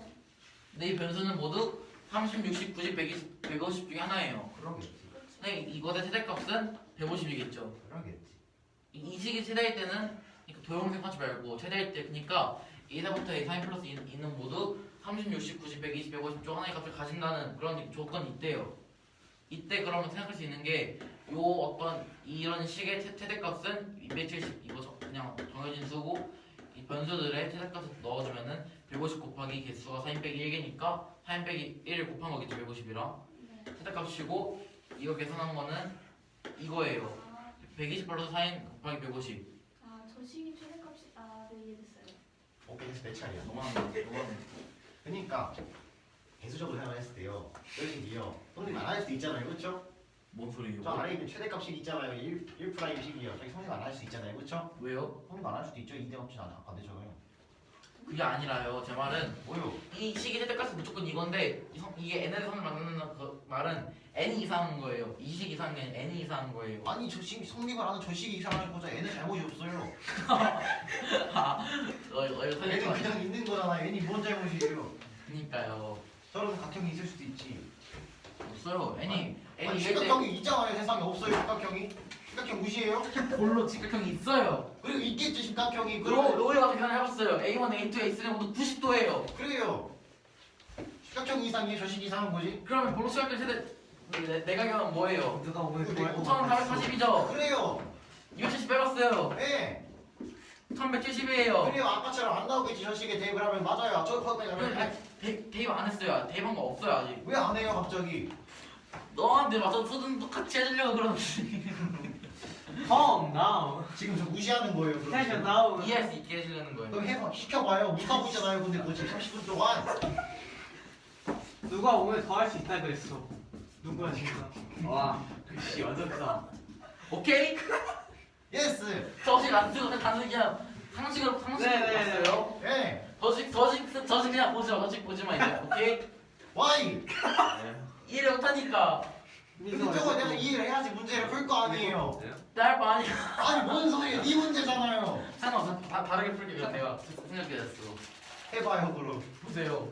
근데 이 변수는 모두 30, 60, 90, 120, 150 중에 하나예요. 그러겠지. 근데 이것의 최대값은 150이겠죠. 그러겠지. 이 식이 최대일 때는 그러니까 도형색 하지 말고 최대일 때 그러니까 A4부터 A3 플러스 2는 모두 30, 60, 90, 120, 150 중 하나의 값을 가진다는 그런 조건이 있대요. 이때 그러면 생각할 수 있는 게 요 어떤 이런 식의 최대값은 270 이거 그냥 정해진 수고 이 변수들의 최대값을 넣어주면은 150 곱하기 개수가 4 빼기 1개니까 4 빼기 1을 곱한 거겠죠 150이랑 네. 최대값이고 이거 계산한 거는 이거예요. 120 플러스 4인 곱하기 150 저 식이 최대값이 네, 이해됐어요. 오케이, 그래서 내 차례야. 너무하네. 그러니까 배수적으로 생각했을 때요. 이런 식이요. 성립 안 할 수도 있잖아요, 그렇죠? 뭔 소리예요? 저 아래 있는 최대값식 있잖아요. 1'식이요. 저기 성립 안 할 수 있잖아요, 그렇죠? 왜요? 성립 안 할 수도 있죠. 2대 없진 안 되잖아요. 그게 아니라요. 제 말은 뭐요? 이 식의 최대값은 무조건 이건데 이게 n의 선을 만드는 그 말은 n이 이상한 거예요. 이 식 이상한 게 아니라 n이 이상한 거예요. 아니 저 식 성립을 하는 저 식이 이상한 거죠. 애는 잘못이 없어요. 이거 애는 살리지 마. 그냥 있는 거잖아요. 애니 뭔 잘못이에요? 그니까요. 저런 각형이 있을 수도 있지. 없어요. n이 아니 이럴 때 직각형이 있잖아요. 세상에 없어요. 직각형이. 직각형 무시해요? 볼로 직각형이 있어요. 그리고 있겠지 직각형이. 로이 가서 계산해봤어요. A1, A2, A3는 모두 90도예요. 그래요. 직각형 이상이에요. 저 식 이상한 거지. 그러면 볼로 직각형 최대 내각형은 뭐예요? 누가 오늘 그거 그걸 1440이죠. 그래요. 270 빼봤어요. 예. 1170이에요. 그래요. 아까처럼 안 나오겠지. 저 식에 대입을 하면 맞아요. 저 대입 안 했어요. 대입한 거 없어요 아직. 왜 안 해요 갑자기? 너한테 맞아 소든 똑같이 해주려고 그러지. Calm now. 지금 저 무시하는 거예요. 그럼 Tension 지금. down. 이해할 수 있게 해주려는 거예요. 그럼 해봐. 시켜봐요. 못하고 있잖아요. 근데 그거 지금 30분 동안. 누가 오늘 더 할 수 있다 그랬어. 누구야 지금? 와. 글씨 완전 크다. 오케이? 예스. 저식 안 쓰고 그냥 상식으로 네네네. 봤어요. 예. 저식 그냥 보죠. 저식 보지 마 이제. 오케이? 와이. 이해를 못하니까 근데 저거 내가 이해를 해야지 문제를 풀 거 아니에요. 딸 거 아니야. 아니 뭔 소리예요? 네 문제잖아요. 상관없어. 다르게 풀게요. 내가 생각해냈어. 해봐요 그럼. 보세요.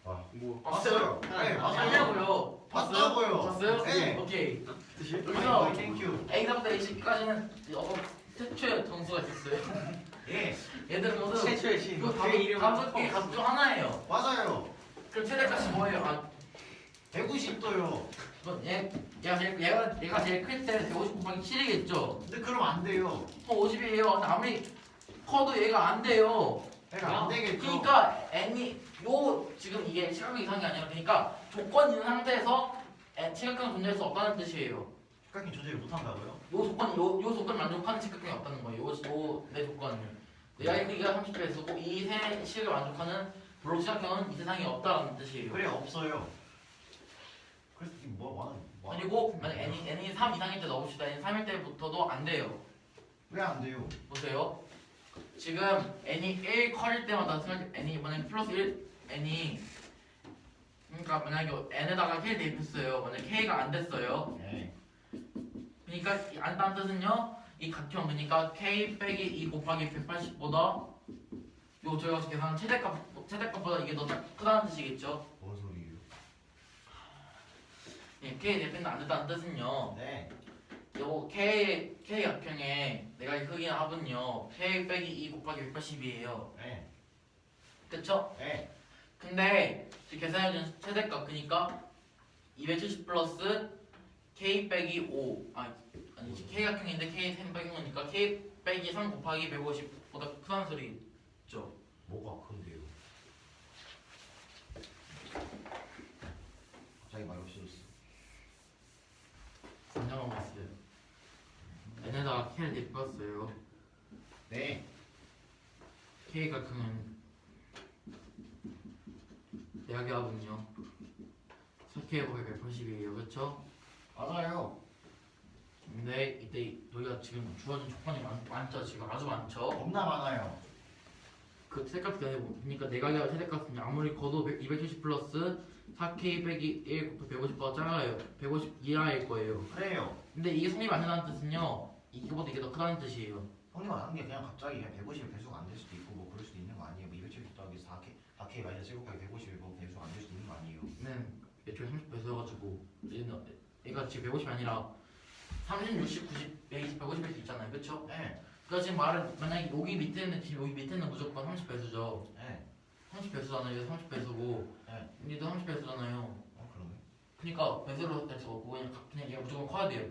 와. 뭐 봤어요. 네 맞아요. 아니냐고요. 봤다고요. 봤어요? 네. 오케이. 여기서 여기서 땡큐. A사부터 A10까지는 최초의 정수가 있었어요. 예. 얘들 모두 최초의 신. 이거 그 이름은 다섯 개 가수 중 하나예요. 맞아요. 그럼 최대값이 뭐예요? 아, 190도요. 얘가 제일 클 때 150 곱하기 7이겠죠? 근데 그럼 안 돼요. 50이에요. 근데 아무리 커도 얘가 안 돼요. 내가 안 되겠죠. 그러니까 n이 요 지금 이게 시각형 이상이 아니라 그러니까 조건 있는 상태에서 시각형 존재할 수 없다는 뜻이에요. 각이 조절을 못 한다고요? 요 조건 만족하는 시각형이 없다는 거예요. 내 조건을. 내가 크기가 30배수고 이 세 식을 만족하는 블록 시각형은 이 세상에 없다는 뜻이에요. 그래 없어요. 그래서 이게 뭐 그리고 만약 n이 3 이상일 때 넣읍시다. n이 3일 때부터도 안 돼요. 왜 안 돼요? 보세요. 지금 n이 1 커질 때마다 n이 만약 플러스 1 n이 그러니까 만약에 n에다가 k 대입했어요. 만약 k가 안 됐어요. 네. 그러니까 딴 뜻은요. 이 각형 그러니까 k 빼기 2 곱하기 180보다 요 저희가 계산한 최대값보다 이게 더 크다는 뜻이겠죠. 뭔 소리예요? 예, k 대표는 안 된다는 뜻은요. 네. 요 k 각형의 내가 크기의 합은요. k 빼기 2 곱하기 180이에요. 네. 그쵸? 네. 근데 지금 계산해준 최대값 그러니까 270 플러스 k 빼기 5 아니지 k 각형인데 k 3 빼기 5니까 k 빼기 3 곱하기 150보다 크다는 소리죠. 뭐가 큰데요? 갑자기 말이 없어졌어. 단정하고 있어요. n에다가 k를 대표했어요. 네. k 각형은 대학의 합은요 4k 곱하기 180이에요. 그쵸? 맞아요. 근데 이때 여기가 지금 주어진 조건이 많죠. 지금 아주 많죠. 겁나 많아요. 그 최대값 보니까 내가계와 최대값은 아무리 커도 270 플러스 4k 빼기 1 곱하기 150보다 작아요. 150 이하일 거예요. 그래요. 근데 이게 성립 안 된다는 뜻은요. 이거보다 이게 더 크다는 뜻이에요. 형님 안 한 게 그냥 갑자기 그냥 150이 배수가 안 될 수도 있고 뭐 그럴 수도 있는 거 아니에요. 뭐 270 더하기 4K 마이너스 7 곱하기 150이 뭐 배수가 안 될 수도 있는 거 아니에요. 애초에 30배수여가지고 얘가 지금 150이 아니라 30, 60, 90, 120, 150일 수 있잖아요. 그쵸? 네. 그러니까 지금 말은 만약에 여기 밑에는 지금 여기 밑에는 무조건 30배수죠. 네. 30배수잖아요. 얘도 30배수고 네. 얘도 30배수잖아요. 그러네. 그러니까 배수로 될 수가 없고 그냥 얘가 무조건 커야 돼요.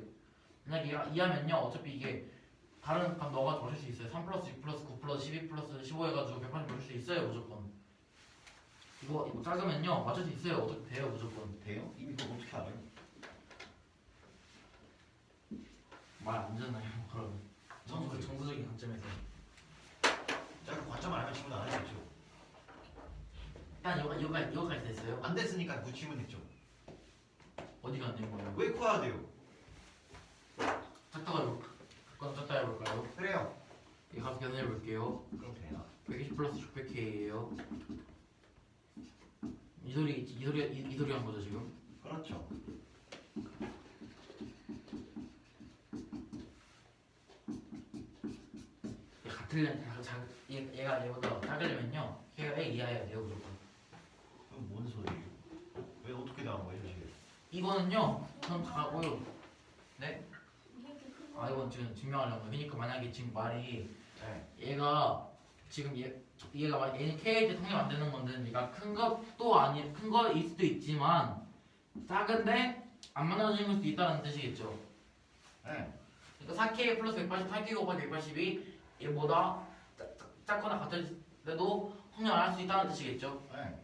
만약 얘가 2하면요 어차피 이게 다른 값 넣어가지고 맞출 수 있어요. 3 플러스 6 플러스 9 플러스 12 플러스 15 해가지고 180 맞출 수 있어요 무조건. 이거 작으면요 맞출 수 있어요. 어떻게 돼요 무조건. 돼요? 이미 그거 어떻게 알아요? 말 안 되잖아요. 그럼 정서적인 관점에서 자, 그 관점 알면 질문 안 하겠죠. 일단 이거까지 됐어요. 안 됐으니까 그 질문했죠. 어디가 안 된 거예요? 왜 커야 돼요? 작다가 해볼까? 그건 작다 해볼까요? 그래요. 이거 값 계산해 볼게요. 그럼 되나? 120 플러스 600K예요. 이 소리 한 거죠 지금? 그렇죠. 얘가 얘보다 작으려면요 걔가 A 이하여야 돼요 무조건. 그럼 뭔 소리예요? 왜 어떻게 나온 거예요 지금? 이거는요 전 가고요. 네? 이렇게 큰 아 이건 지금 증명하려고. 그러니까 만약에 지금 말이 네. 얘가 지금 얘가 얘는 K일 때 통합 안 되는 건데 얘가 큰 것도 아니 큰 거일 수도 있지만 작은데 안 만들어지는 수도 있다는 뜻이겠죠. 네. 그러니까 4K 플러스 180, 4K 곱하기 180이 얘보다 작거나 같을 때도 통합 안 할 수 있다는 뜻이겠죠. 네.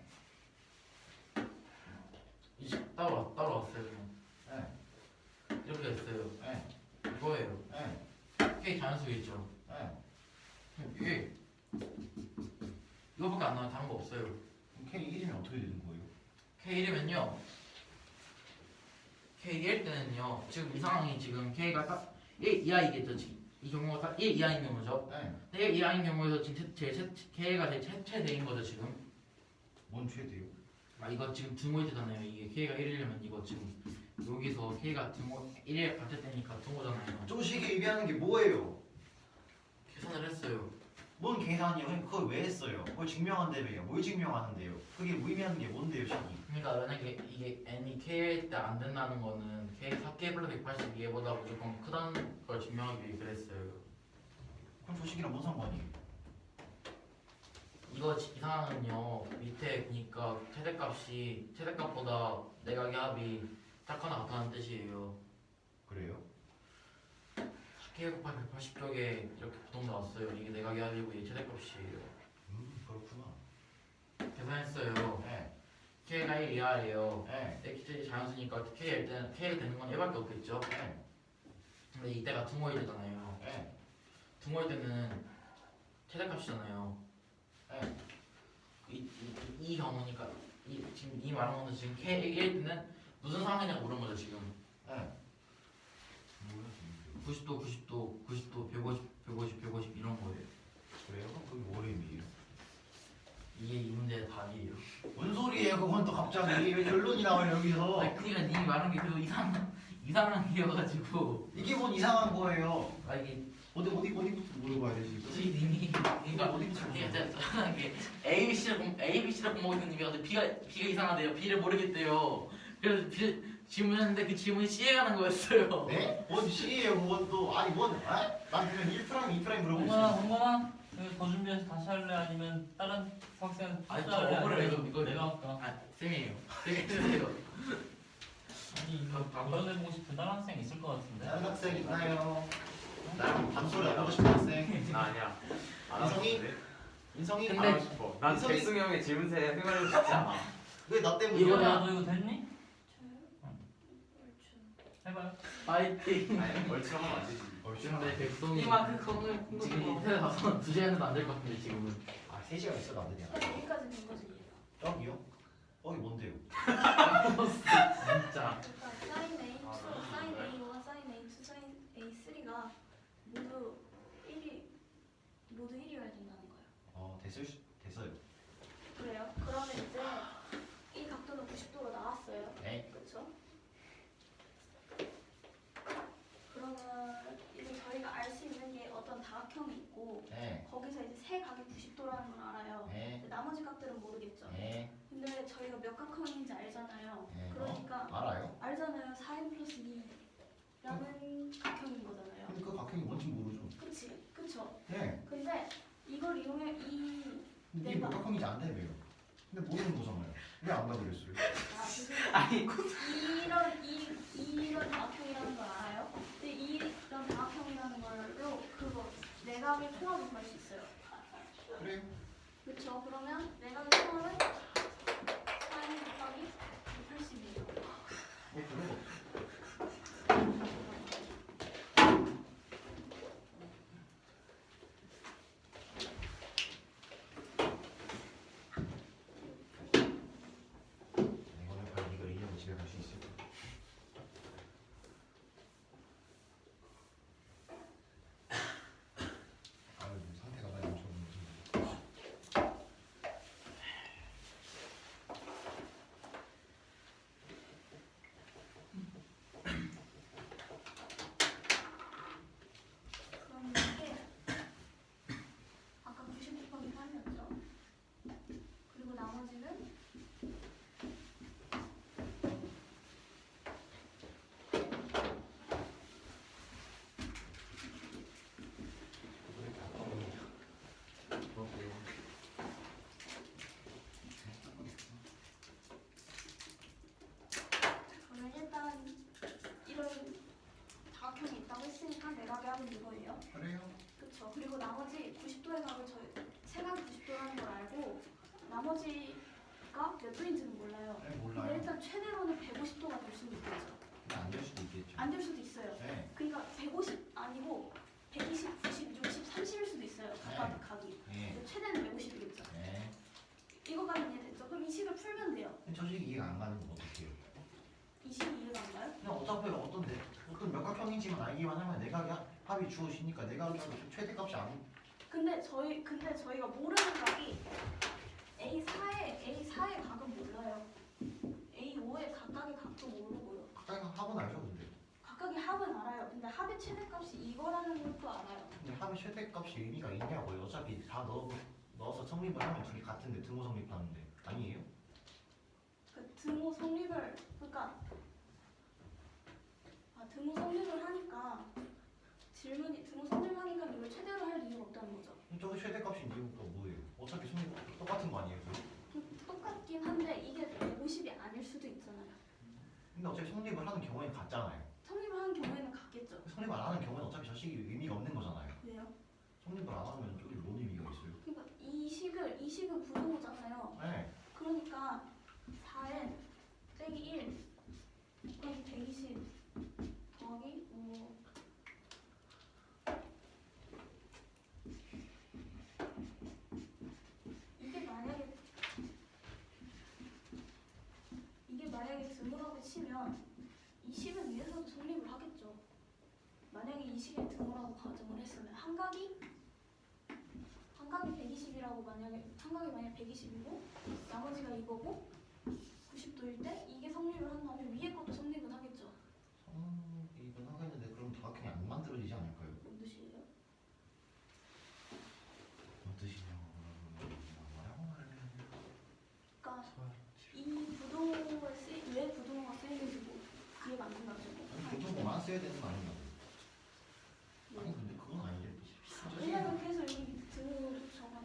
이제 따라왔어요. 그냥. 네. 이렇게 됐어요. 네. 이거예요. 네. K 자연수겠죠. 네. 이게 이거밖에 안 나와요. 다른 거 없어요. 그럼 K 이름이 어떻게 되는 거예요? K1이면요 K1 때는요 지금 이 상황이 지금 K가 딱 1 이하이겠죠. 지금 이 경우가 딱 1 이하인 경우죠. 네. 근데 1 이하인 경우에서 지금 K가 제일 최대인 거죠 지금. 뭔 최대요? 아 이거 지금 등호일 때잖아요. 이게 K가 1이려면 이거 지금 여기서 K가 등호 1에 같을 때니까 등호잖아요. 조식에 의미하는 게 뭐예요? 계산을 했어요. 뭔 계산이요? 그걸 왜 했어요? 그걸 증명한다며요. 뭘 증명하는데요? 그게 의미하는 게 뭔데요, 식이? 그러니까 만약에 이게 n이 K일 때 안 된다는 거는 K 4K 플러스 182보다 무조건 크다는 걸 증명하기 위해 그랬어요. 그럼 조식이랑 뭔 상관이에요? 이거 이 상황은요 밑에 그러니까 최대값보다 내각의 합이 작거나 같다는 뜻이에요. 그래요? 4K 곱하기 180쪽에 이렇게 부동 나왔어요. 이게 내각의 합이고 이게 최대값이에요. 그렇구나. 계산했어요. 네. K가 1 이하예요. 네. X 자연수니까 K일 때는 K 되는 건 1밖에 없겠죠. 네. 근데 이때가 등호일 때잖아요. 네. 등호일 때는 최대값이잖아요. 네. 이 경우니까 지금 이 말한 거는 지금 K1 때는 무슨 상황이냐고 물은 거죠 지금. 네. 뭐야, 지금? 90도, 90도, 90도, 150, 150, 150 이런 거예요. 그래요? 그럼 그게 뭘 의미해요? 이게 이 문제의 답이에요. 뭔 소리예요? 그건 또 갑자기 왜 결론이 나와요 여기서? 아니 그러니까 니 말한 게 계속 이상한 게여가지고 이 이게 뭔 이상한 거예요. 아 이게 어디부터 물어봐야 되지 이거? 님이 그러니까 어디부터 이게 이게 ABC를 공부하고 있는 님이 어제 B가 이상하대요. B를 모르겠대요. 그래서 B를 질문했는데 그 질문이 C에 가는 거였어요. 네? 뭔 C예요 그건 또 아니 뭔 아? 난 그냥 1프라임 2프라임 물어보고 홍건아, 있어. 홍건아, 이거 더 준비해서 다시 할래? 아니면 다른 학생 아니, 숙제 저 할래? 억울해요, 아니면 이거. 내가 할까? 아 쌤이에요. 쌤이 해주세요. 아니 이거 도전해보고 싶은 다른 학생 있을 것 같은데? 다른 학생 있나요? 나랑 밤소리 안 하고 싶은 학생. 나 아니야. 안 하고 인성이? 싶은데? 인성이? 근데- 안 하고 싶어. 난 인성이- 백승 형의 질문세에 휘말리고 싶지 않아. 왜 나 때문에? 이거- 이거야, 너 이거 됐니? 저요? 얼추. 해봐요. 파이팅. 아니 얼추 하면 안 되지. 근데 백성이 이마 그 공을 지금 공부 인터넷 가서 2시간은 안 될 것 같은데 지금은. 아 3시간 있어도 안 되냐? 여기까지 된 거지 얘가. 저기요? 거기 뭔데요? 진짜. 그러니까 사인 A2, 아, 사인 네. A1, 사인 A2, 사인 A3가 모두 1이어야 된다는 거예요. 됐어요. 그래요? 그러면 이제 이 각도는 90도로 나왔어요. 네. 그렇죠? 그러면 이제 저희가 알 수 있는 게 어떤 다각형이 있고 네. 거기서 이제 세 각이 90도라는 걸 알아요. 네. 근데 나머지 각들은 모르겠죠. 네. 근데 저희가 몇 각형인지 알잖아요. 네. 그러니까 알아요? 알잖아요. 4n 플러스 2라는 각형인 거잖아요. 근데 그 각형이 뭔지 모르죠. 그치? 그쵸? 네. 근데 이걸 이용해 이 근데 이게 몇 각형인지 안 되네요. 근데 모르는 거잖아요. 왜 안 받으랬어요? 아니 이런 다각형이라는 걸 알아요? 근데 이런 다각형이라는 걸로 그거 내각의 통합을 구할 수 있어요. 그래요? 그쵸? 그러면 내각의 통합은 4n 곱하기 80이에요. 그런 거 없어. 이거는 과연 이걸 인형 집에 갈 수 있을까? 아유 상태가 많이 안 좋은데. 그럼 이게 아까 90 곱하기 3이었죠? 그리고 나머지는 이렇게 아까운 그러면 일단 이런 다각형이 있다고 했으니까 내각의 합은 이거예요. 그래요? 그쵸. 그리고 나머지 90도의 각을 저희 세각이 90도라는 걸 알고 나머지가 몇 도인지는 몰라요. 네 근데 몰라요. 일단 최대로는 150도가 될 수는 있겠죠. 근데 안 될 수도 있겠죠. 안 될 수도 있어요. 네. 그러니까 150 아니고 120, 90, 60, 30일 수도 있어요. 각각 각이. 네. 근데 최대는 150이겠죠. 네. 이거까지 이해됐죠? 그럼 이 식을 풀면 돼요. 근데 저 식이 이해가 안 가는 건 어떻게 해요? 이 식이 이해가 안 가요? 그냥 어차피 어떤 몇 각형인지만 알기만 하면 내각이 합이 주어지니까 내각이 최대값이 안 근데 저희가 모르는 각이 A4의 각은 몰라요. A5의 각각의 각도 모르고요. 각각 합은 알죠 근데. 각각의 합은 알아요. 근데 합의 최대값이 이거라는 것도 알아요. 근데 합의 최대값이 의미가 있냐고요. 어차피 다 넣어서 성립을 하면 둘이 같은데 등호 성립하는데 아니에요? 그 등호 성립을 그러니까 등호 성립을 하니까 질문이 등호 성립하니까 이걸 최대로 할 이유가 없다는 거죠. 저기 최대값인 이유가 뭐예요? 어차피 성립 똑같은 거 아니에요? 똑같긴 한데 이게 150이 아닐 수도 있잖아요. 근데 어차피 성립을 하는 경우에는 같잖아요. 성립을 하는 경우에는 같겠죠. 성립 안 하는 경우는 어차피 저 식이 의미가 없는 거잖아요. 왜요? 성립을 안 하면 저기 뭔 의미가 있어요? 그러니까 이 식은 부등호잖아요. 네. 그러니까 4n 빼기 1 곱하기 120 더하기 이게 만약에 등호라고 치면 이 식을 위해서도 성립을 하겠죠. 만약에 이 식의 등호라고 가정을 했으면 한각이 120이라고 한각이 만약 120이고 나머지가 이거고 90도일 때 이게 성립을 한다면 위에 것도 성립은 하겠죠. 성립은 하겠는데 그럼 다각형 써야 되는 거 아니냐고. 아니 근데 그건 아닌데. 왜냐면 계속 여기 등으로 적어.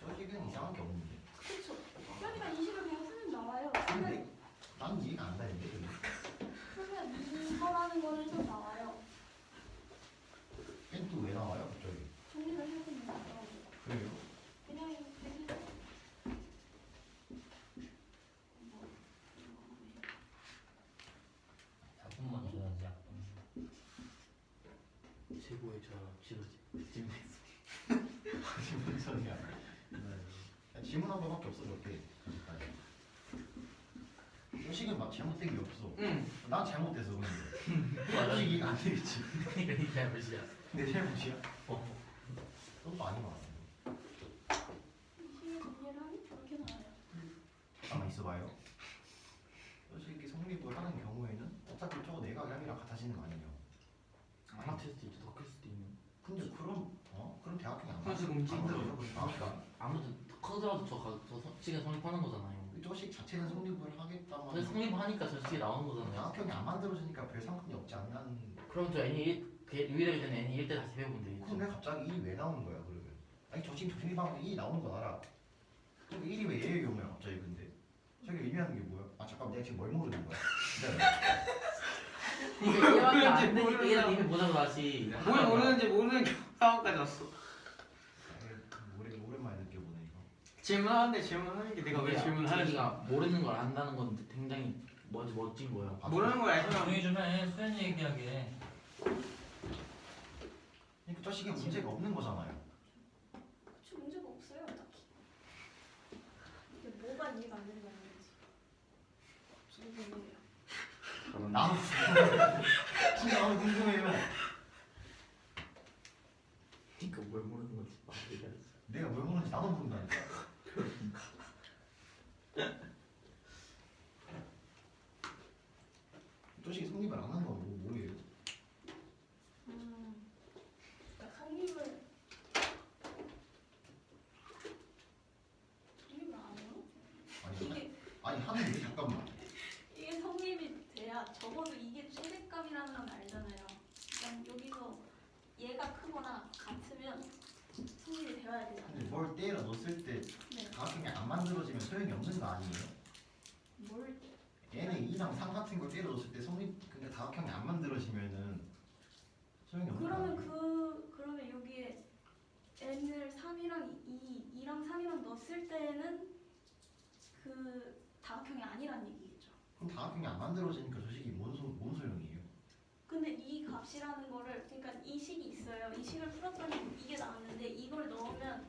저식은 이상한 게 없는데. 그쵸. 그러니까 이 식을 그냥 쓰면 나와요. 근데 난 이해가 안 되는데 근데. 그러면 이거라는 거는 좀 나와요. 또 왜 나와요 갑자기? 정리를 해보면 나와요. 그래요? 그냥 이렇게 약분만 줘야지 약분. 최고의 저 지도지. 지금했어. 아니 무슨 소리야? 질문한 거밖에 없어 저게. 저식은 막 잘못된 게 없어. 응. 난 잘못돼서 그런데. 맞아. 저식이 안 되겠지. 그러니까 이 잘못이야. 내 잘못이야? 어. 그것도 아닌 것 같아. 이 식의 정리를 하면 이렇게 나와요. 잠깐만 있어봐요. 저식이 성립을 하는 경우에는 어차피 저거 내가 양이랑 같아지는 거 아니냐? 안 같을 수도 있고 더 클 수도 있는. 근데 그럼 대학교는 안 그래서 움직인다. 그러니까 아무튼 커더라도 저 식은 성립하는 거잖아요. 저식 자체는 성립을 하겠다만 근데 성립하니까 저 식이 나오는 거잖아요. 대학교이 안 만들어지니까 별 상관이 없지 않나는. 그럼 저 유일하게 되는 N이 1대 다시 배우면 되겠죠. 그럼 왜 갑자기 1이 왜 나오는 거야 그러면? 아니 저 지금 정리방에 1이 나오는 건 알아. 그럼 1이 왜 얘의 경우야 갑자기 근데? 저게 의미하는 게 뭐야? 아 잠깐 내가 지금 뭘 모르는 거야? 이게 이해밖에 안 되니까 모르는 얘를 이미 보자고 다시. 뭘 모르는지 모르는 상황까지 왔어. 오랜만에 느껴보네 이거. 질문하는데 질문하는 게 내가 왜 질문하는지. 자기가 모르는 걸 안다는 건 굉장히 멋진 거야. 모르는 걸 알면 조용히 좀 해. 수현 얘기하게. 그러니까 저식에 문제가 없는 거잖아요. 그쵸, 문제가 없어요, 딱히. 이게 뭐가 이해가 안 되는 건지. 궁금해요. 나도 진짜 나도 궁금해요. 그러니까 뭘 모르는 건지 막 얘기하지. 내가 뭘 모르는지 나도 모른다니까. 저식이 성립을 안 하는 건 뭐예요? 그러니까 성립을 안 해요? 아니 하는 게 잠깐만. 이게 성립이 돼야 적어도 이게 최대값이라는 건 알잖아요. 그러니까 여기서 얘가 크거나 같으면 성립이 되어야 근데 되잖아요. 뭘 때려 넣었을 때 네. 다각형이 안 만들어지면 소용이 없는 거 아니에요? 뭘 얘네 2랑 3 같은 걸 때려 넣었을 때 그러니까 다각형이 안 만들어지면은 소용이 없는 거 그러면 아니에요? 그러면 여기에 n을 3이랑 2랑 3이랑 넣었을 때는 그 다각형이 아니란 얘기겠죠. 그럼 다각형이 안 만들어지니까 저 식이 뭔 소용이에요? 근데 이 값이라는 거를 그러니까 이 식이 있어요. 이 식을 풀었더니 이게 나왔는데 이걸 넣으면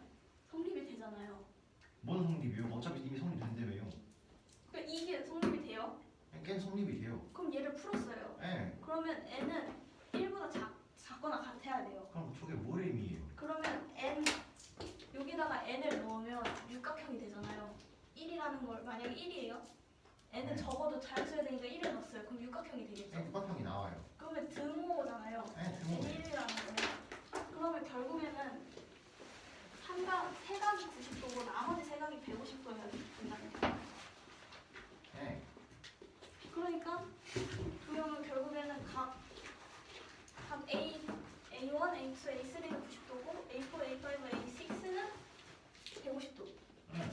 성립이 되잖아요. 뭔 성립이요? 어차피 이미 성립된다며요. 그러니까 이게 성립이 돼요. 깬 성립이 돼요. 그럼 얘를 풀었어요. 예. 그러면 n은 1보다 작거나 같아야 돼요. 그럼 저게 뭘 의미해요? 그러면 n 여기다가 n을 넣으면 육각형이 되잖아요. 1이라는 걸 만약에 1이에요. n은 적어도 자연수야 되니까 1을 넣었어요. 그럼 육각형이 되겠죠. 육각형이 나와요. 그러면 등호잖아요. 예, 등호. n 1이라는 거는 그러면 결국에는 세 각이 90도고 나머지 세 각이 150도여야 된다는 거예요. 예. 그러니까 그러면 결국에는 각 A, A1, A2, A3는 90도고 A4, A5, A6는 150도. 예.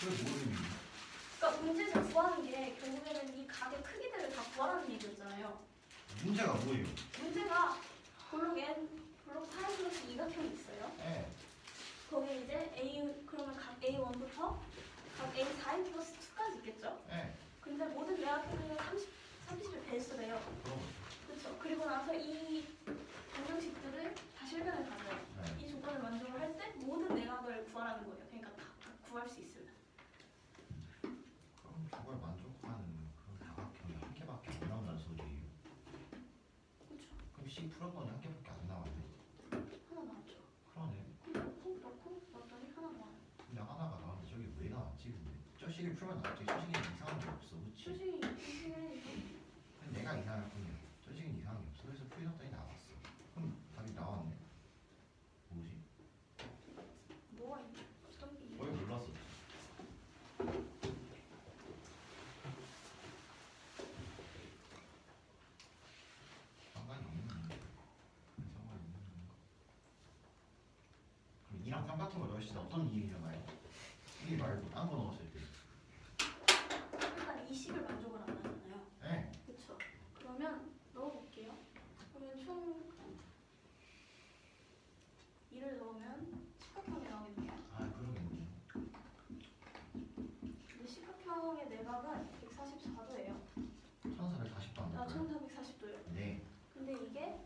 그게 뭘 의미해요? 그러니까 문제에서 구하는 게 결국에는 이 각의 크기들을 다 구하라는 얘기였잖아요. 문제가 뭐예요? 문제가 블록 N, 블록 파이 플러스 2각형이 있어요. 예. 거기에 이제 그러면 각 A1부터 각 A4 플러스 2까지 있겠죠? 예. 근데 모든 내각형은 30의 배수래요. 그럼. 그렇죠. 그리고 나서 이 방정식들을 다 실변을 가져요. 네. 이 조건을 만족을 할 때 모든 내각을 구하라는 거예요. 그러니까 다 구할 수 있으면. 그럼 저걸 만족하는 그런 다각형이 한 개밖에 안 나온다는 소리예요. 그렇죠. 그럼 C 풀었더니 한 개밖에 안 나왔네. 하나 나왔죠. 그러네. 넣고 넣었더니 하나 나와요. 근데 하나가 나왔는데 저게 왜 나왔지 근데? 저 식을 풀면 나왔지. 저 식에는 이상한 게 없어. 그치? 수식이 근데 내가 이상할 뿐이야. 저 식은 이상한 게 없어. 그래서 풀었더니 나왔어. 그럼 답이 나왔네. 뭐지? 뭐가 있지? 어떤 게 왜 몰랐어? 삼각형 같은 거 넣으실 때 어떤 일이 일어나요? 이 말고 딴 거 넣었을 때. 일단 이 식을 만족을 안 하잖아요. 네. 그쵸? 그러면 넣어볼게요. 그러면 총 2를 넣으면 십각형이 나오겠네요. 아 그러겠네. 근데 십각형의 내각은 144도예요. 1440도 안 아, 될까요? 1440도요. 네. 근데 이게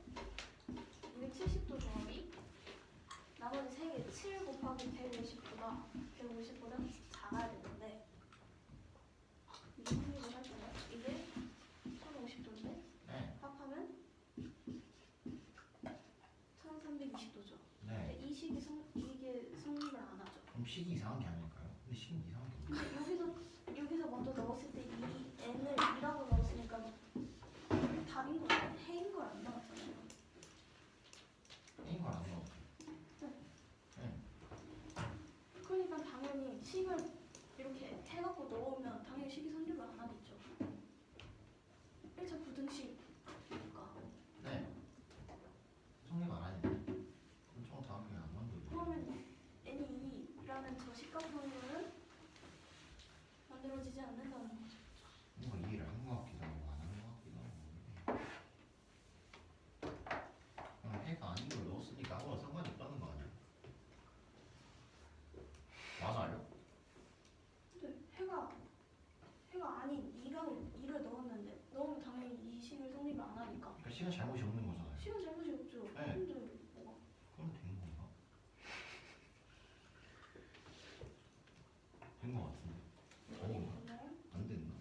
270도 조합이 나머지 3개 7 곱하기 150보다 작아야 되는데 이게 생각을 할 때는 이게 1050도인데 네. 합하면 1320도죠. 네. 이 식이 이게 성립을 안 하죠. 그럼 식이 이상한 게 아닐까요? 근데 식이 이상한 게 없네. 근데 여기서 먼저 넣었을 때 이 n을 2라고 넣었으니까 답인 거 아니야? 해인 걸 안 나왔잖아요. 이걸 안 넣어. 그러니까 당연히 식을 이렇게 해갖고 넣으면 당연히 식이 성립을 안 하겠죠. 1차 부등식이니까. 네. 성립 안 하네. 그럼 총 다음에 안 만들고. 그러면 n이 2라는 저 식각형은 만들어지지 않는다는 거죠. 뭔가 이해를 한 것 같기도 하고 안 한 것 같기도 하고. 해가 아닌 걸 넣었으니까 아무나 상관이 없다는 거 아니야? 맞아요? 근데 해가 아닌 2를 넣었는데 넣으면 당연히 이 식을 성립을 안 하니까 그러니까 시간 잘못이 없는 거잖아요. 식은 잘못이 없죠. 네. 근데 뭐가 그럼 된 건가? 된 거 같은데. 아닌가? 맞나요? 안 됐나?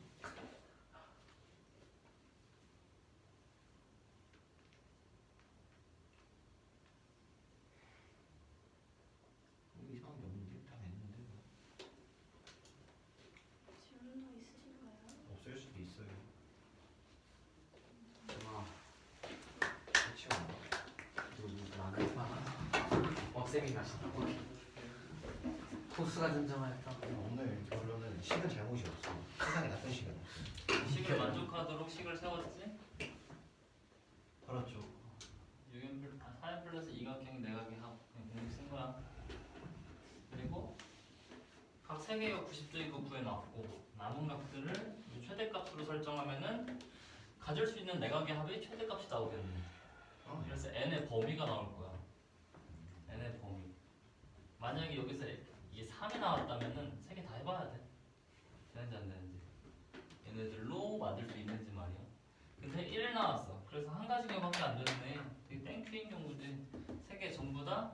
여기 이상한 게 없는데? 다 됐는데? 뭐. 질문 더 있으신가요? 없을 수도 있어요. 아, 그렇지 않나? 쌤이 가시다. 보스가 등장하였다. 오늘 결론은 식은 잘못이 없어. 세상에 나쁜 식은 없어. 식을 만족하도록 식을 세웠지? 그렇죠. 4n 플러스 2각형이 내각이 하고 그냥 공식 쓴 거야. 그리고 각 3개가 90도이고 구해놨고 남은 값들을 최대값으로 설정하면은 가질 수 있는 내각의 합이 최대값이 나오겠네. 그러네. 그래서 n의 범위가 나올 거야. n의 범위. 만약에 여기서 이게 3이 나왔다면은 3개 다 해봐야 돼. 되는지 안 되는지. 얘네들로 만들 수 있는지 말이야. 근데 1 나왔어. 그래서 한 가지 경우밖에 안 되네. 되게 땡큐인 경우지. 3개 전부 다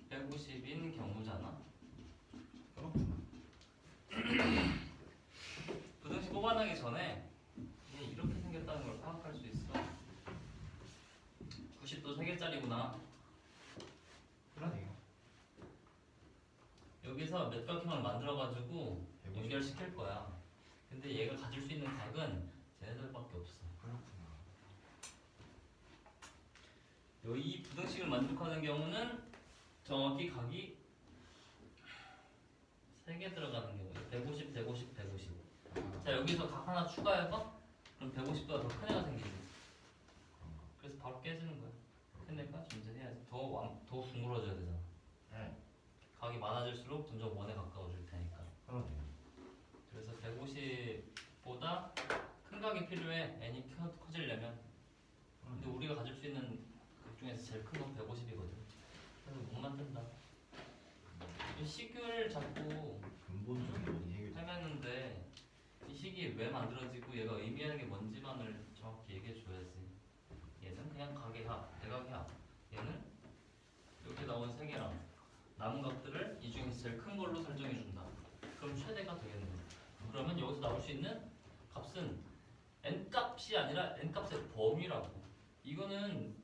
150인 경우잖아. 그렇구나. 부등식 뽑아내기 전에 이게 이렇게 생겼다는 걸 파악할 수 있어. 90도 3개짜리구나. 그러네요. 여기서 몇 각형을 만들어가지고 150. 연결시킬 거야. 근데 얘가 가질 수 있는 각은 쟤네들밖에 없어. 그렇구나. 이 부등식을 만족하는 경우는 정확히 각이 3개 들어가는 경우야. 150, 150, 150. 아, 자, 여기서 각 하나 추가해봐? 그럼 150보다 더 큰 애가 생기지. 그런가. 그래서 바로 깨지는 거야. 큰 애가 존재해야지. 더 둥그러져야 되잖아. 네. 각이 많아질수록 점점 원에 가까워질 테니까. 그러네요. 그래서 150보다 큰 각이 필요해. n이 커지려면. 근데 우리가 가질 수 있는 각 중에서 제일 큰 건 150이거든. 그래서 못 만든다. 이 식을 자꾸 근본적인 원인 해결. 헤매는데 이 식이 왜 만들어지고 얘가 의미하는 게 뭔지만을 정확히 얘기해 줘야지. 얘는 그냥 각의 합, 대각의 합. 얘는 이렇게 나온 세 개랑 남은 값들을 이 중에서 제일 큰 걸로 설정해 준다. 그럼 최대가 되겠네. 그러면 여기서 나올 수 있는 값은 n 값이 아니라 n 값의 범위라고. 이거는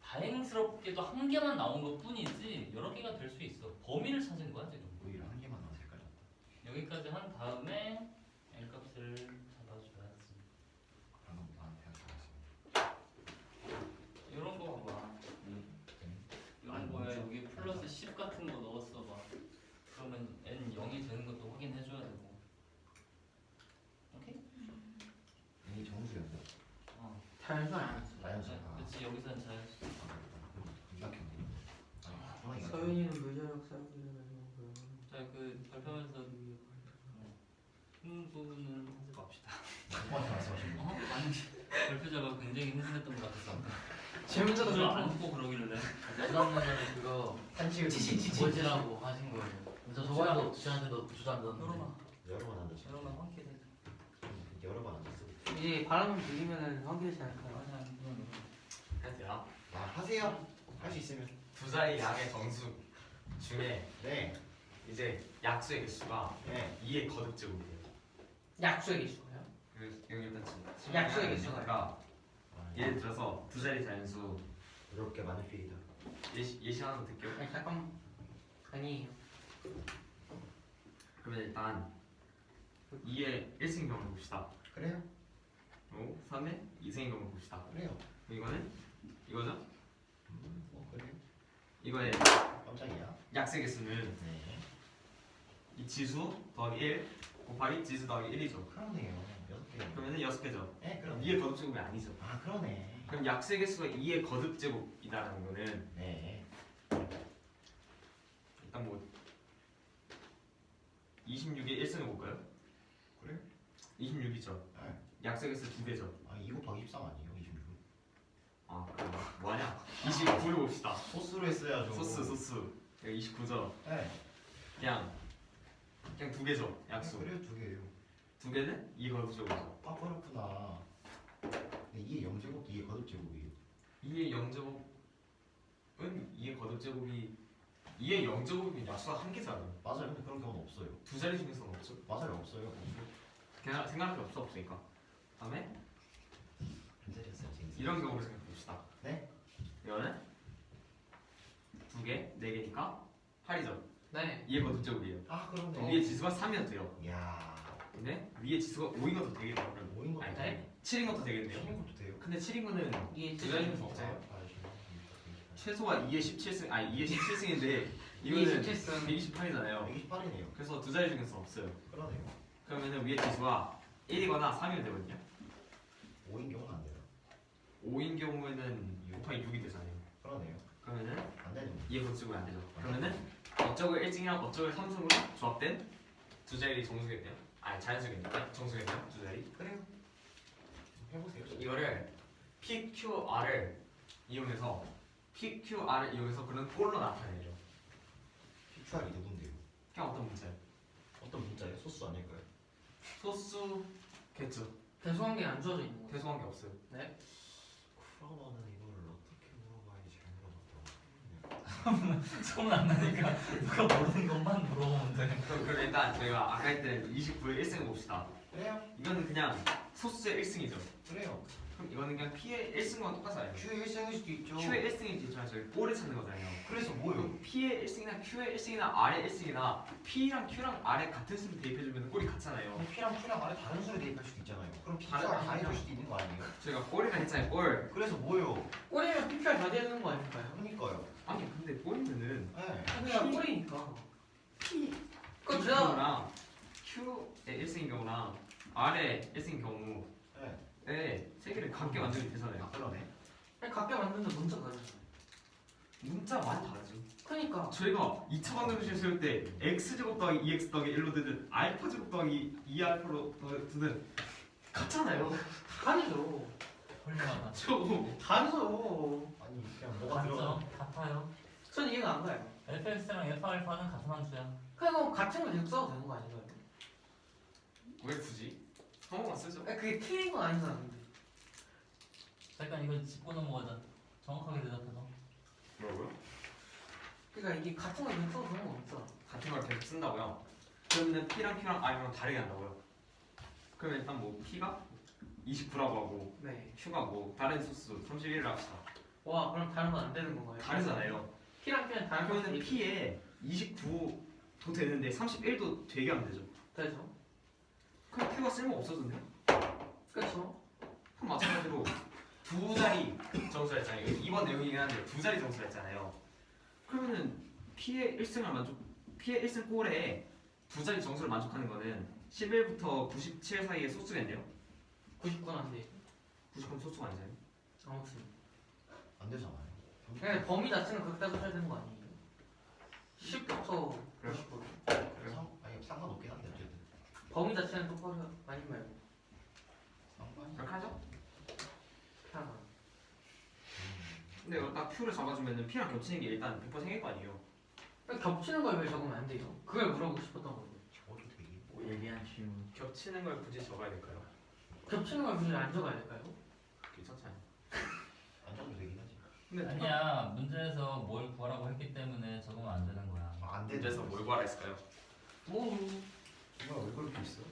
다행스럽게도 한 개만 나온 것 뿐이지 여러 개가 될 수 있어. 범위를 찾은 거야 지금. 오히려 한 개만 나왔을 거야. 여기까지 한 다음에 n 값을 잡아줘야지. 방금 나한테 하지 않았습니다. 이런 거 봐봐. 이런 거에 여기 플러스 10 같은 거 넣었어 봐. 그러면 n 0이 되는 것도 확인해줘야 되고. 오케이? 이 정수였나? 어. 자연수 아니었어. 자연수. 그렇지 여기서는 자연수. 이각형. 상황이 같아. 서윤이는 무자력 사용이라는 거고요. 자, 그 발표하면서 힘든 부분은 하지 맙시다. 누구한테 말씀하시는 거? 아니, 발표자가 굉장히 힘들었던 것 같아서. 재밌어도 저를 안고 그러길래. 부담되면 그거 한식을 뭐지라고 하신 거예요. 저 저번에도 주한테도 주도 안 줬는데. 여러 번 안 됐어. 여러분 함께 되죠. 여러 번 안 됐어. 이제 바람 들리면은 환기되지 않을까요? 맞아, 그건 해도 돼요? 아 하세요. 할 수 있으면. 두 자리 양의 정수 중에 네. 이제 약수의 개수가 네. 2의 거듭제곱이에요. 약수의 개수가요? 그 여기 일단 약수의 개수가 그러니까 예를 들어서 두 자리 자연수 이렇게 많은 필이다. 예시 하나 더 드릴게요. 아니 잠깐 아니에요. 그러면 일단 2의 1승 경우를 봅시다. 그래요? 그리고 3의 2승 경우를 봅시다. 그래요. 그럼 이거는 이거죠? 그래요. 이거의 깜짝이야. 약세 개수는 네. 이 지수 더하기 1 곱하기 지수 더하기 1이죠. 그러네요. 6개. 그러면은 6개죠. 네, 그럼. 2의 거듭제곱이 아니죠. 아, 그러네. 그럼 약세 개수가 2의 거듭제곱이다라는 거는 네. 일단 뭐 26의 1승을 볼까요? 그래? 26이죠. 네. 약세 개수 2배죠. 아, 2 곱하기 13 아니에요? 26. 아 그럼 뭐하냐? 29를 봅시다. 소스로 했어야죠. 소스 여기 29죠. 네. 그냥 두 개죠. 약수. 그래요, 2개예요. 두 개는 2 거듭제곱이죠. 아, 그렇구나. 근데 2의 0제곱도 2의 거듭제곱이에요. 2의 0제곱은 2의 거듭제곱이 2의 0제곱이면 약수가 한 개잖아요. 맞아요. 근데 그런 경우는 없어요. 두 자리 중에서는 없죠. 맞아요, 없어요. 그냥 생각할 게 없으니까. 다음에 괜찮았어요, 지금. 이런 경우를 생각해 봅시다. 네? 이거는 두 개, 네 개니까 8이죠. 네. 2의 거듭제곱이에요. 아, 그럼 그러네. 위에 지수가 3이어도 돼요. 이야. 근데 위에 지수가 5인 것도 되겠네요. 그럼 5인 것도 아니, 돼요. 7인 것도 되겠네요. 7인 것도 돼요. 근데 7인 거는 이게 두 자리 중에서 없잖아요. 최소가 2의 17승, 아니 2의 17승인데 이거는 17승. 128이잖아요. 128이네요. 그래서 두 자리 중에서 없어요. 그러네요. 그러면은 위에 지수가 1이거나 3이면 되거든요. 5인 경우는 안 돼요. 5인 경우에는 곱하기 6이 되잖아요. 그러네요. 그러면은 안 되는 거. 2의 거듭제곱이 안 되죠. 그러면은 어쩌고 1승이랑 어쩌고 3승으로 조합된 두 자리 정수겠네요. 아니 자연수겠네요. 정수겠네요. 두 자리. 그래요. 해보세요. 이거를 PQR을 이용해서 그런 꼴로 나타내죠. PQR이 누군데요? 그냥 어떤 문자예요? 어떤 문자예요? 소수 아닐까요? 소수겠죠. 대소한 게 안 주어져 있는 거. 대소한 게 없어요. 네. 그러면은 이거를 어떻게 물어봐야지 잘 물어봤더라. 소문 안 나니까 누가 모르는 것만 물어보면 돼. 그럼 일단 저희가 아까 했던 29의 1승을 봅시다. 그래요. 이거는 그냥 소수의 1승이죠. 그래요. 그럼 이거는 그냥 P의 1승과 똑같아요. Q의 1승일 수도 있죠. Q의 1승이 있지만 저희 꼴을 찾는 거잖아요. 그래서 뭐예요? 그럼 P의 1승이나 Q의 1승이나 R의 1승이나 P랑 Q랑 R의 같은 수를 대입해주면 꼴이 같잖아요. 그럼 P랑 Q랑 R에 다른 수를 대입할 수도 있잖아요. 그럼 PQR 다른- 다 해줄 수도 있는 거 아니에요? 저희가 꼴이라 했잖아요. 꼴. 그래서 뭐예요? 꼬리면 PQR 다 되는 거 아닐까요? 그러니까요. 아니 근데 꼴이면은 네. 그냥 꼬리니까. P 그죠? 경우랑 Q의 1승인 경우랑 R의 1승인 경우에 네. 세 개를 각게 만들면 되잖아요. 아 그러네. 아니 각각 만드는데 문자가 다르잖아요. 문자 많이 다르죠. 그러니까. 저희가 2차 방정식을 세울 때 x제곱 더하기 2x 더하기 1로 되든 알파제곱 더하기 2알파로 되든 같잖아요. 다르죠. 훌륭하다. 저 다르죠. 아니 그냥 뭐가 들어가? 맞죠? 같아요. 전 이해가 안 가요. FX랑 F알파는 같은 함수야. 그냥 같은 거 계속 써도 되는 거 아닌가요? 왜 굳이? 한 번만 쓰죠. 아니, 그게 틀린 건 아니잖아. 근데. 잠깐 이거 짚고 넘어가자. 정확하게 대답해서. 뭐라고요? 그러니까 이게 같은 거 계속 써도 되는 거 없잖아. 같은 걸 계속 쓴다고요? 그러면 P랑 Q랑 R이랑 다르게 한다고요? 그러면 일단 뭐 P가 29라고 하고 네. Q가 뭐 다른 수수 31이라고 합시다. 와 그럼 다른 건 안 되는 건가요? 다르잖아요. P랑 Q는 다른 거 그러면 P에 29도 되는데 31도 되게 하면 되죠. 되죠. 그럼 Q가 쓸모 없어졌네요. 그렇죠. 그럼 마찬가지로 두 자리 정수라 했잖아요. 이번 내용이긴 한데 두 자리 정수라 했잖아요. 그러면은 P의 1승 꼴에 두 자리 정수를 만족하는 거는 11부터 97 사이의 소수겠네요. 99는 안 돼. 90은 소수가 아니잖아요. 아무튼. 안 되잖아요. 그냥 범위 자체는 그렇게 따져야 되는 거 아니에요? 10부터 그래요? 90분. 아니 상관없긴 한데 어쨌든. 범위 자체는 똑바로 아닌 말고 상관이. 그렇게 하죠? 편하다. 근데 이거 딱 Q를 잡아주면은 P랑 겹치는 게 일단 100% 생길 거 아니에요. 겹치는 걸 왜 적으면 안 돼요? 그걸 물어보고 싶었던 건데. 저도 되게. 예리한 질문. 겹치는 걸 굳이 적어야 될까요? 겹치는 걸 굳이 안 적어야 될까요? 괜찮잖아요. 안 적어도 되긴 하지. 근데 아니야 문제에서 뭘 구하라고 했기 때문에 적으면 안 되는 거야. 안 돼. 문제에서 뭘 구하라 했을까요? 뭐 이거 왜 그렇게 있어?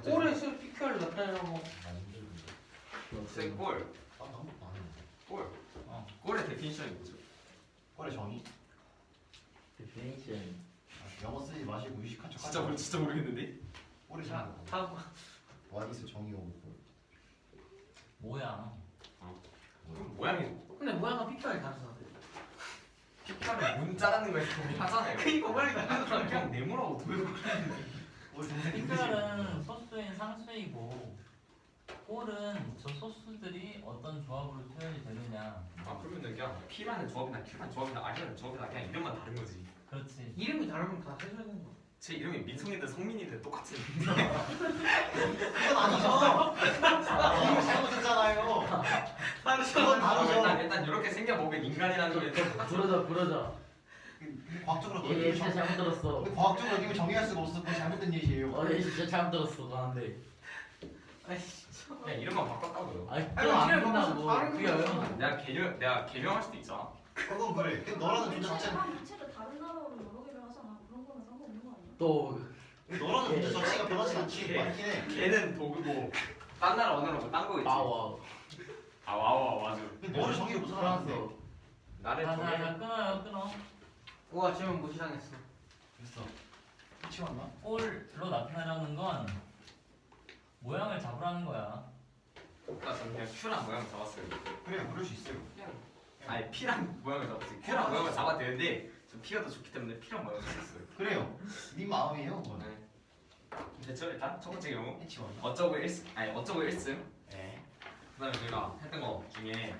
꼴에 수 PQR을 나타내라고. 안 힘들던데. 선생님 골. 아 너무 많은데. 골. 어. 골의 데피니션이 뭐죠? 꼴의 정의? 데피니션. 아, 영어 쓰지 마시고 유식한 척. 진짜 모르겠는데? 꼴의 자, 정의. 다음 와디스 정의 오고 꼴. 뭐야? 그럼 모양이 근데 모양과 PQR이 다르잖아. P가를 문자라는 거에 동의하잖아요. 그니까 모양이 다르잖아. 그냥 네모라고 도해놓고 꼴 동생 픽셀은 소수인 상수이고 꼴은 저 소수들이 어떤 조합으로 표현이 되느냐. 아 그러면은 그냥 P라는 조합이나 Q라는 조합이나 R이라는 조합이나 그냥 이름만 다른 거지. 그렇지. 이름이 다르면 다 해줘야 되는 거야. 제 이름이 민성이든 성민이든 똑같은. 그건 아니죠. 이거 잘못했잖아요. 그건 다르죠. 일단 이렇게 생겨보면 인간이라는 걸 부러져. 과학적으로 그걸 얘 진짜 잘못 들었어. 근데 과학적으로 이걸 정의할 수가 없어. 그건 잘못된 얘기예요. 얘 진짜 잘못 들었어. 그런데. 아이씨. 그냥 이름만 바꿨다고요. 아니 아니, 그거 안 이름을 된다고. 바꿔서 다른 그게 거잖아. 얼마나. 내가 개명할 수도 있잖아. 그건 그래. 근데 너라는 존재 자체는 한 물체를 다른 나라로 여러 개를 하잖아. 그런 거는 상관없는 거 아니야? 또 너라는 존재 자체가 변하지 않지. 맞긴 해. 걔는 도구고 딴 나라 언어로 딴 거겠지. 아와. 아 와와 맞아. 근데 너를 정의를 못 하는데. 프랑스. 나를 정의. 자자자 끊어. 우와 질문 무시당했어. 됐어. 끝이 왔나? 꼴로 나타내라는 건 모양을 잡으라는 거야. 저는 그냥 Q랑 모양을 잡았어요. 그래, 그럴 수 있어요. 아니 P랑 모양을 잡았어요. Q랑 모양을 잡아도 되는데 저 P가 더 좋기 때문에 P랑 모양을 잡았어요. 그래요. 네 마음이에요, 그건. 네. 됐죠? 일단 첫 번째 경우 끝이 왔나? 어쩌고 1승. 네. 그다음에 저희가 했던 거 중에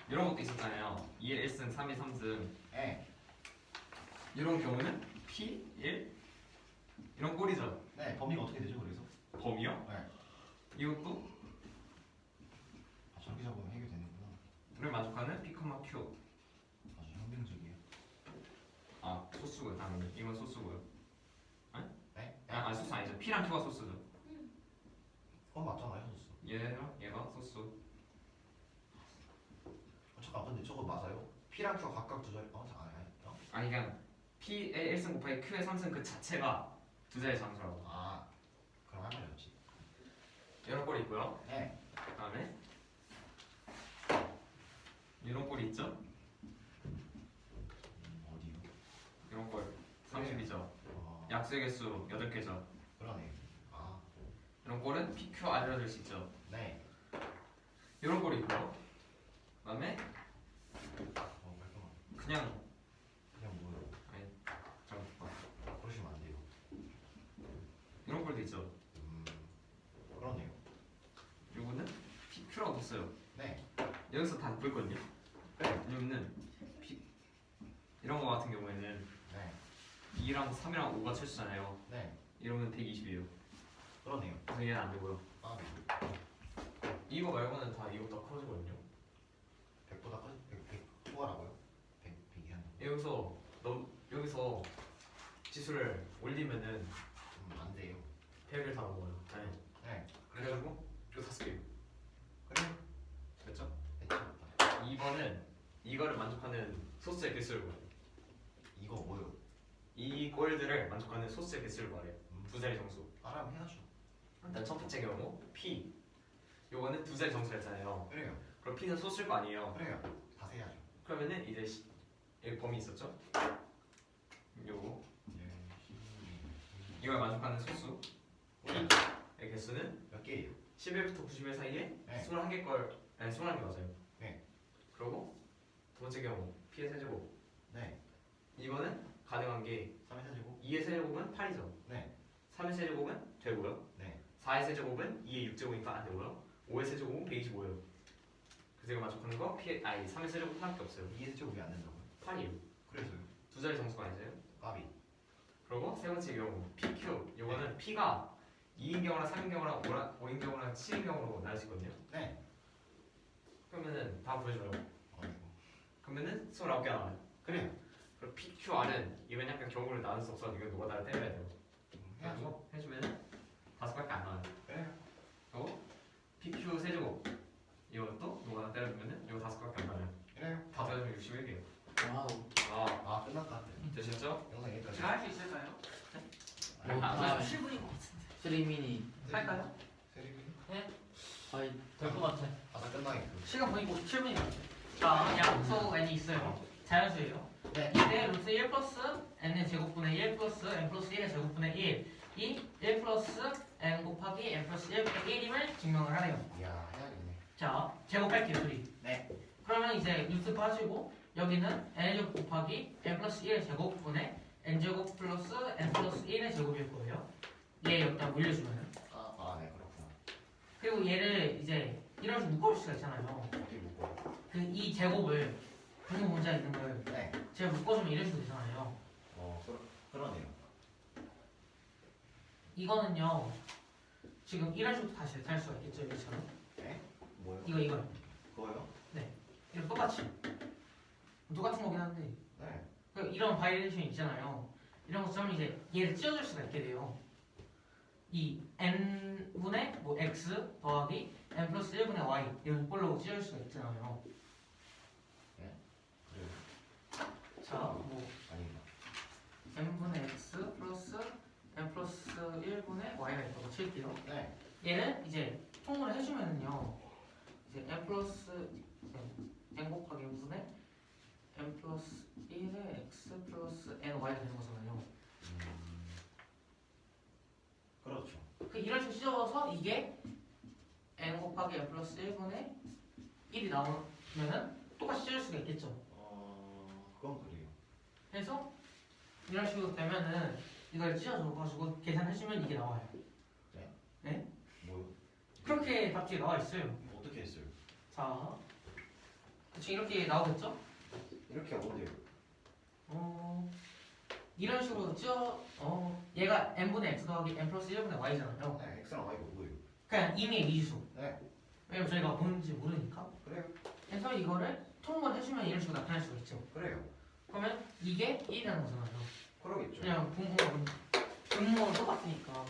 이런 것도 있었잖아요. 2일 1승, 3일 3승. 네. 이런 경우는 P 1 이런 꼴이죠. 네, 범위가 어떻게 되죠, 그래서? 범위요? 네. 이것도 아, 저렇게 잡으면 해결되는구나. 우리 만족하는 P, Q. 아주 현명적이에요. 아 소수고요 당연히. 이건 소수고요. 네? 아 소수 아니죠. P랑 Q가 소수죠. 그건 맞잖아요, 소수. 얘가 소수. 잠깐, 근데 저거 맞아요? P랑 Q가 각각 두 자리. 아니 그냥 P의 1승 곱하기 Q의 3승 그 자체가 두 자리 장수라고. 아, 그럼 할 말이 없지. 이런 꼴이 있고요. 네. 그다음에 이런 꼴이 있죠. 어디요? 이런 꼴 30이죠. 약수의 개수 8개죠. 그러네. 아, 이런 꼴은 PQR이라 될 수 있죠. 네. 이런 꼴이 있고요. 그다음에 깔끔하네. 그냥 그냥 뭐요? 잠깐만 그러시면 안 돼요. 이런 꼴도 있죠. 그러네요. 요거는 PQ라고 써요. 네. 여기서 다 보였거든요. 네. 왜냐면은 P 이런 거 같은 경우에는 네. 2랑 3이랑 5가 최수잖아요. 네. 이러면 120이에요. 그러네요. 그래서 얘는 안 되고요. 아, 이거 말고는 다 이거보다 커지거든요. 100보다 커? 100 초과라고요? 100이 한. 여기서 지수를 올리면은 안 돼요. 100을 다 먹어요. 네. 네. 그래가지고 이거 5개. 그래. 됐죠? 됐죠. 2번은 이거를 만족하는 소스의 개수를 구해요. 이거 뭐요? 이 꼴들을 만족하는 소스의 개수를 구해요. 두 자리 정수. 따라하면 해야죠. 일단 첫 번째 경우 P. 요거는 두 자리 정수였잖아요. 그래요. 그럼 P는 소수일 거 아니에요. 그래요. 다 세야죠. 그러면은 이제 여기 범위 있었죠? 요거 이걸 만족하는 소수. 의 개수는 몇 개예요? 11부터 91 사이에 네. 21개 걸, 아니 21개 맞아요. 네. 그리고 두 번째 경우 P의 세제곱. 네. 이거는 가능한 게 3의 세제곱? 2의 세제곱은 8이죠. 네. 3의 세제곱은 되고요. 네. 4의 세제곱은 2의 6제곱이니까 안 되고요. 5의 세제곱은 125예요. 그래서 이거 만족하는 거 3의 세제곱 하나밖에 없어요. 2의 세제곱이 안 된다고요? 8이에요. 그래서요. 두 자리 정수가 아니세요? 까비. 그리고 세 번째 경우 PQ 이거는 P가 2인 경우랑 3인 경우랑 5인 경우랑 7인 경우로 나눠지거든요. 네. 그러면은 다음 보여줘요. 아이고. 그러면은 29개 나와요. 그래요. 그리고 PQR은 이건 약간 경우를 나눌 수 없어서 이건 누가 나를 때려야 돼요. 해야죠. 해주면은 5개밖에 안 나와요. 그래요. 그리고 PQ 세제곱 이것도 누가 나 때려주면은 이거 5개밖에 안 나와요. 그래요. 다 더해주면 61개예요. 와우. 아, 끝났다. 되셨죠? 영상 여기까지. 제가 할 수 있을까요? 뭐, 아, 7분인 것 같은데. 3미니. 할까요? 세림이? 아이, 될것 같아. 아까 끝나겠고. 시간 보니까 57분인 것 같아요. 자, 양수 n이 있어요. 자연수예요. 네. 이때 루트 1 플러스 n의 제곱분의 1 플러스 n 플러스 1의 제곱분의 1. 이 1 플러스 n 곱하기 n 플러스 1분의 1임을 증명을 하래요. 이야, 해야겠네. 자, 제곱할게요, 둘이. 네. 그러면 이제 루트 빠지고 여기는 n제곱 곱하기 n 플러스 1의 제곱분의 n제곱 플러스 n 플러스 1의 제곱일 거예요. 얘 여기다 물려주면은. 아, 네, 그렇구나. 그리고 얘를 이제 이런 식으로 묶어줄 수가 있잖아요. 어떻게 묶어? 그 이 제곱을 분모 문자에 있는 걸 네. 제가 묶어주면 이런 식으로 되잖아요. 그러네요. 이거는요. 지금 이런 식으로 다시 할 수가 있겠죠, 이처럼. 네? 뭐요? 이거. 그거요? 이거 똑같이. 똑같은 거긴 한데. 네. 그 이런 바이레이션이 있잖아요. 이런 것처럼 이제 얘를 찢어줄 수가 있게 돼요. 이 n분의 뭐 x 더하기 n 플러스 1분의 y 이런 꼴로 찢어줄 수가 있잖아요. 그래요. 자, 뭐 아닙니다. n분의 x 플러스 n 플러스 1분의 y가 있다고 칠게요. 네. 얘는 이제 통분을 해주면은요. 이제 n 플러스 n 곱하기 n분의 n 플러스 1의 x 플러스 n y가 되는 거잖아요. 그렇죠. 그 이런 식으로 찢어서 이게 n 곱하기 n 플러스 1분의 1이 나오면은 똑같이 찢을 수가 있겠죠. 그건 그래요. 그래서 이런 식으로 되면은 이걸 찢어줘가지고 계산해주면 이게 나와요. 뭐요? 그렇게 답지 나와 있어요. 어떻게 했어요? 자, 대충 이렇게 나오겠죠? 이렇게 뭔데요? 이런 식으로 얘가 n분의 x 더하기 n 플러스 1분의 y잖아요. 네, x랑 y가 뭐예요? 그냥 임의의 미지수. 네. 왜냐면 저희가 뭔지 모르니까. 그래요. 그래서 이거를 통분해주면 이런 식으로 나타날 수가 있죠. 그래요. 그러면 이게 1이라는 거잖아요. 그러겠죠. 그냥 분모는 똑같으니까.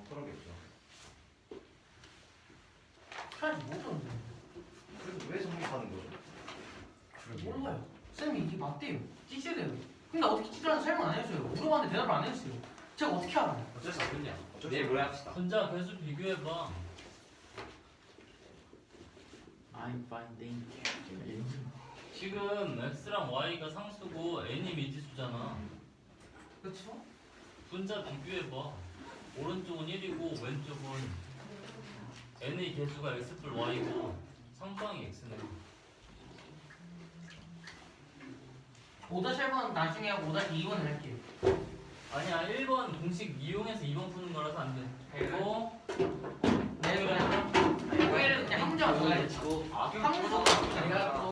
그러겠죠. 차라리 모르는데. 그래서 왜 성립하는 거죠? 몰라요. 쌤이 이게 맞대요. 찢으래요. 근데 어떻게 찢으라는 설명 안 해줘요. 물어봤는데 대답을 안 해줬어요. 제가 어떻게 알아요? 어쩔 수 없겠냐. 어쩔 수 내일 없어요. 모레 합시다. 혼자 배수 비교해봐. I'm fine, thank you. 지금 x랑 y가 상수고 n이 미지수잖아. 그렇죠? 분자 비교해봐. 오른쪽은 1이고 왼쪽은 n의 개수가 x 플 y고 상방이 x네. 5-1번 나중에 하고 5-2번을 할게요. 아니야 1번 공식 이용해서 2번 푸는 거라서 안 돼. 그리고 네, 그냥 1을 그냥 함정 줘야지. 아, 함정.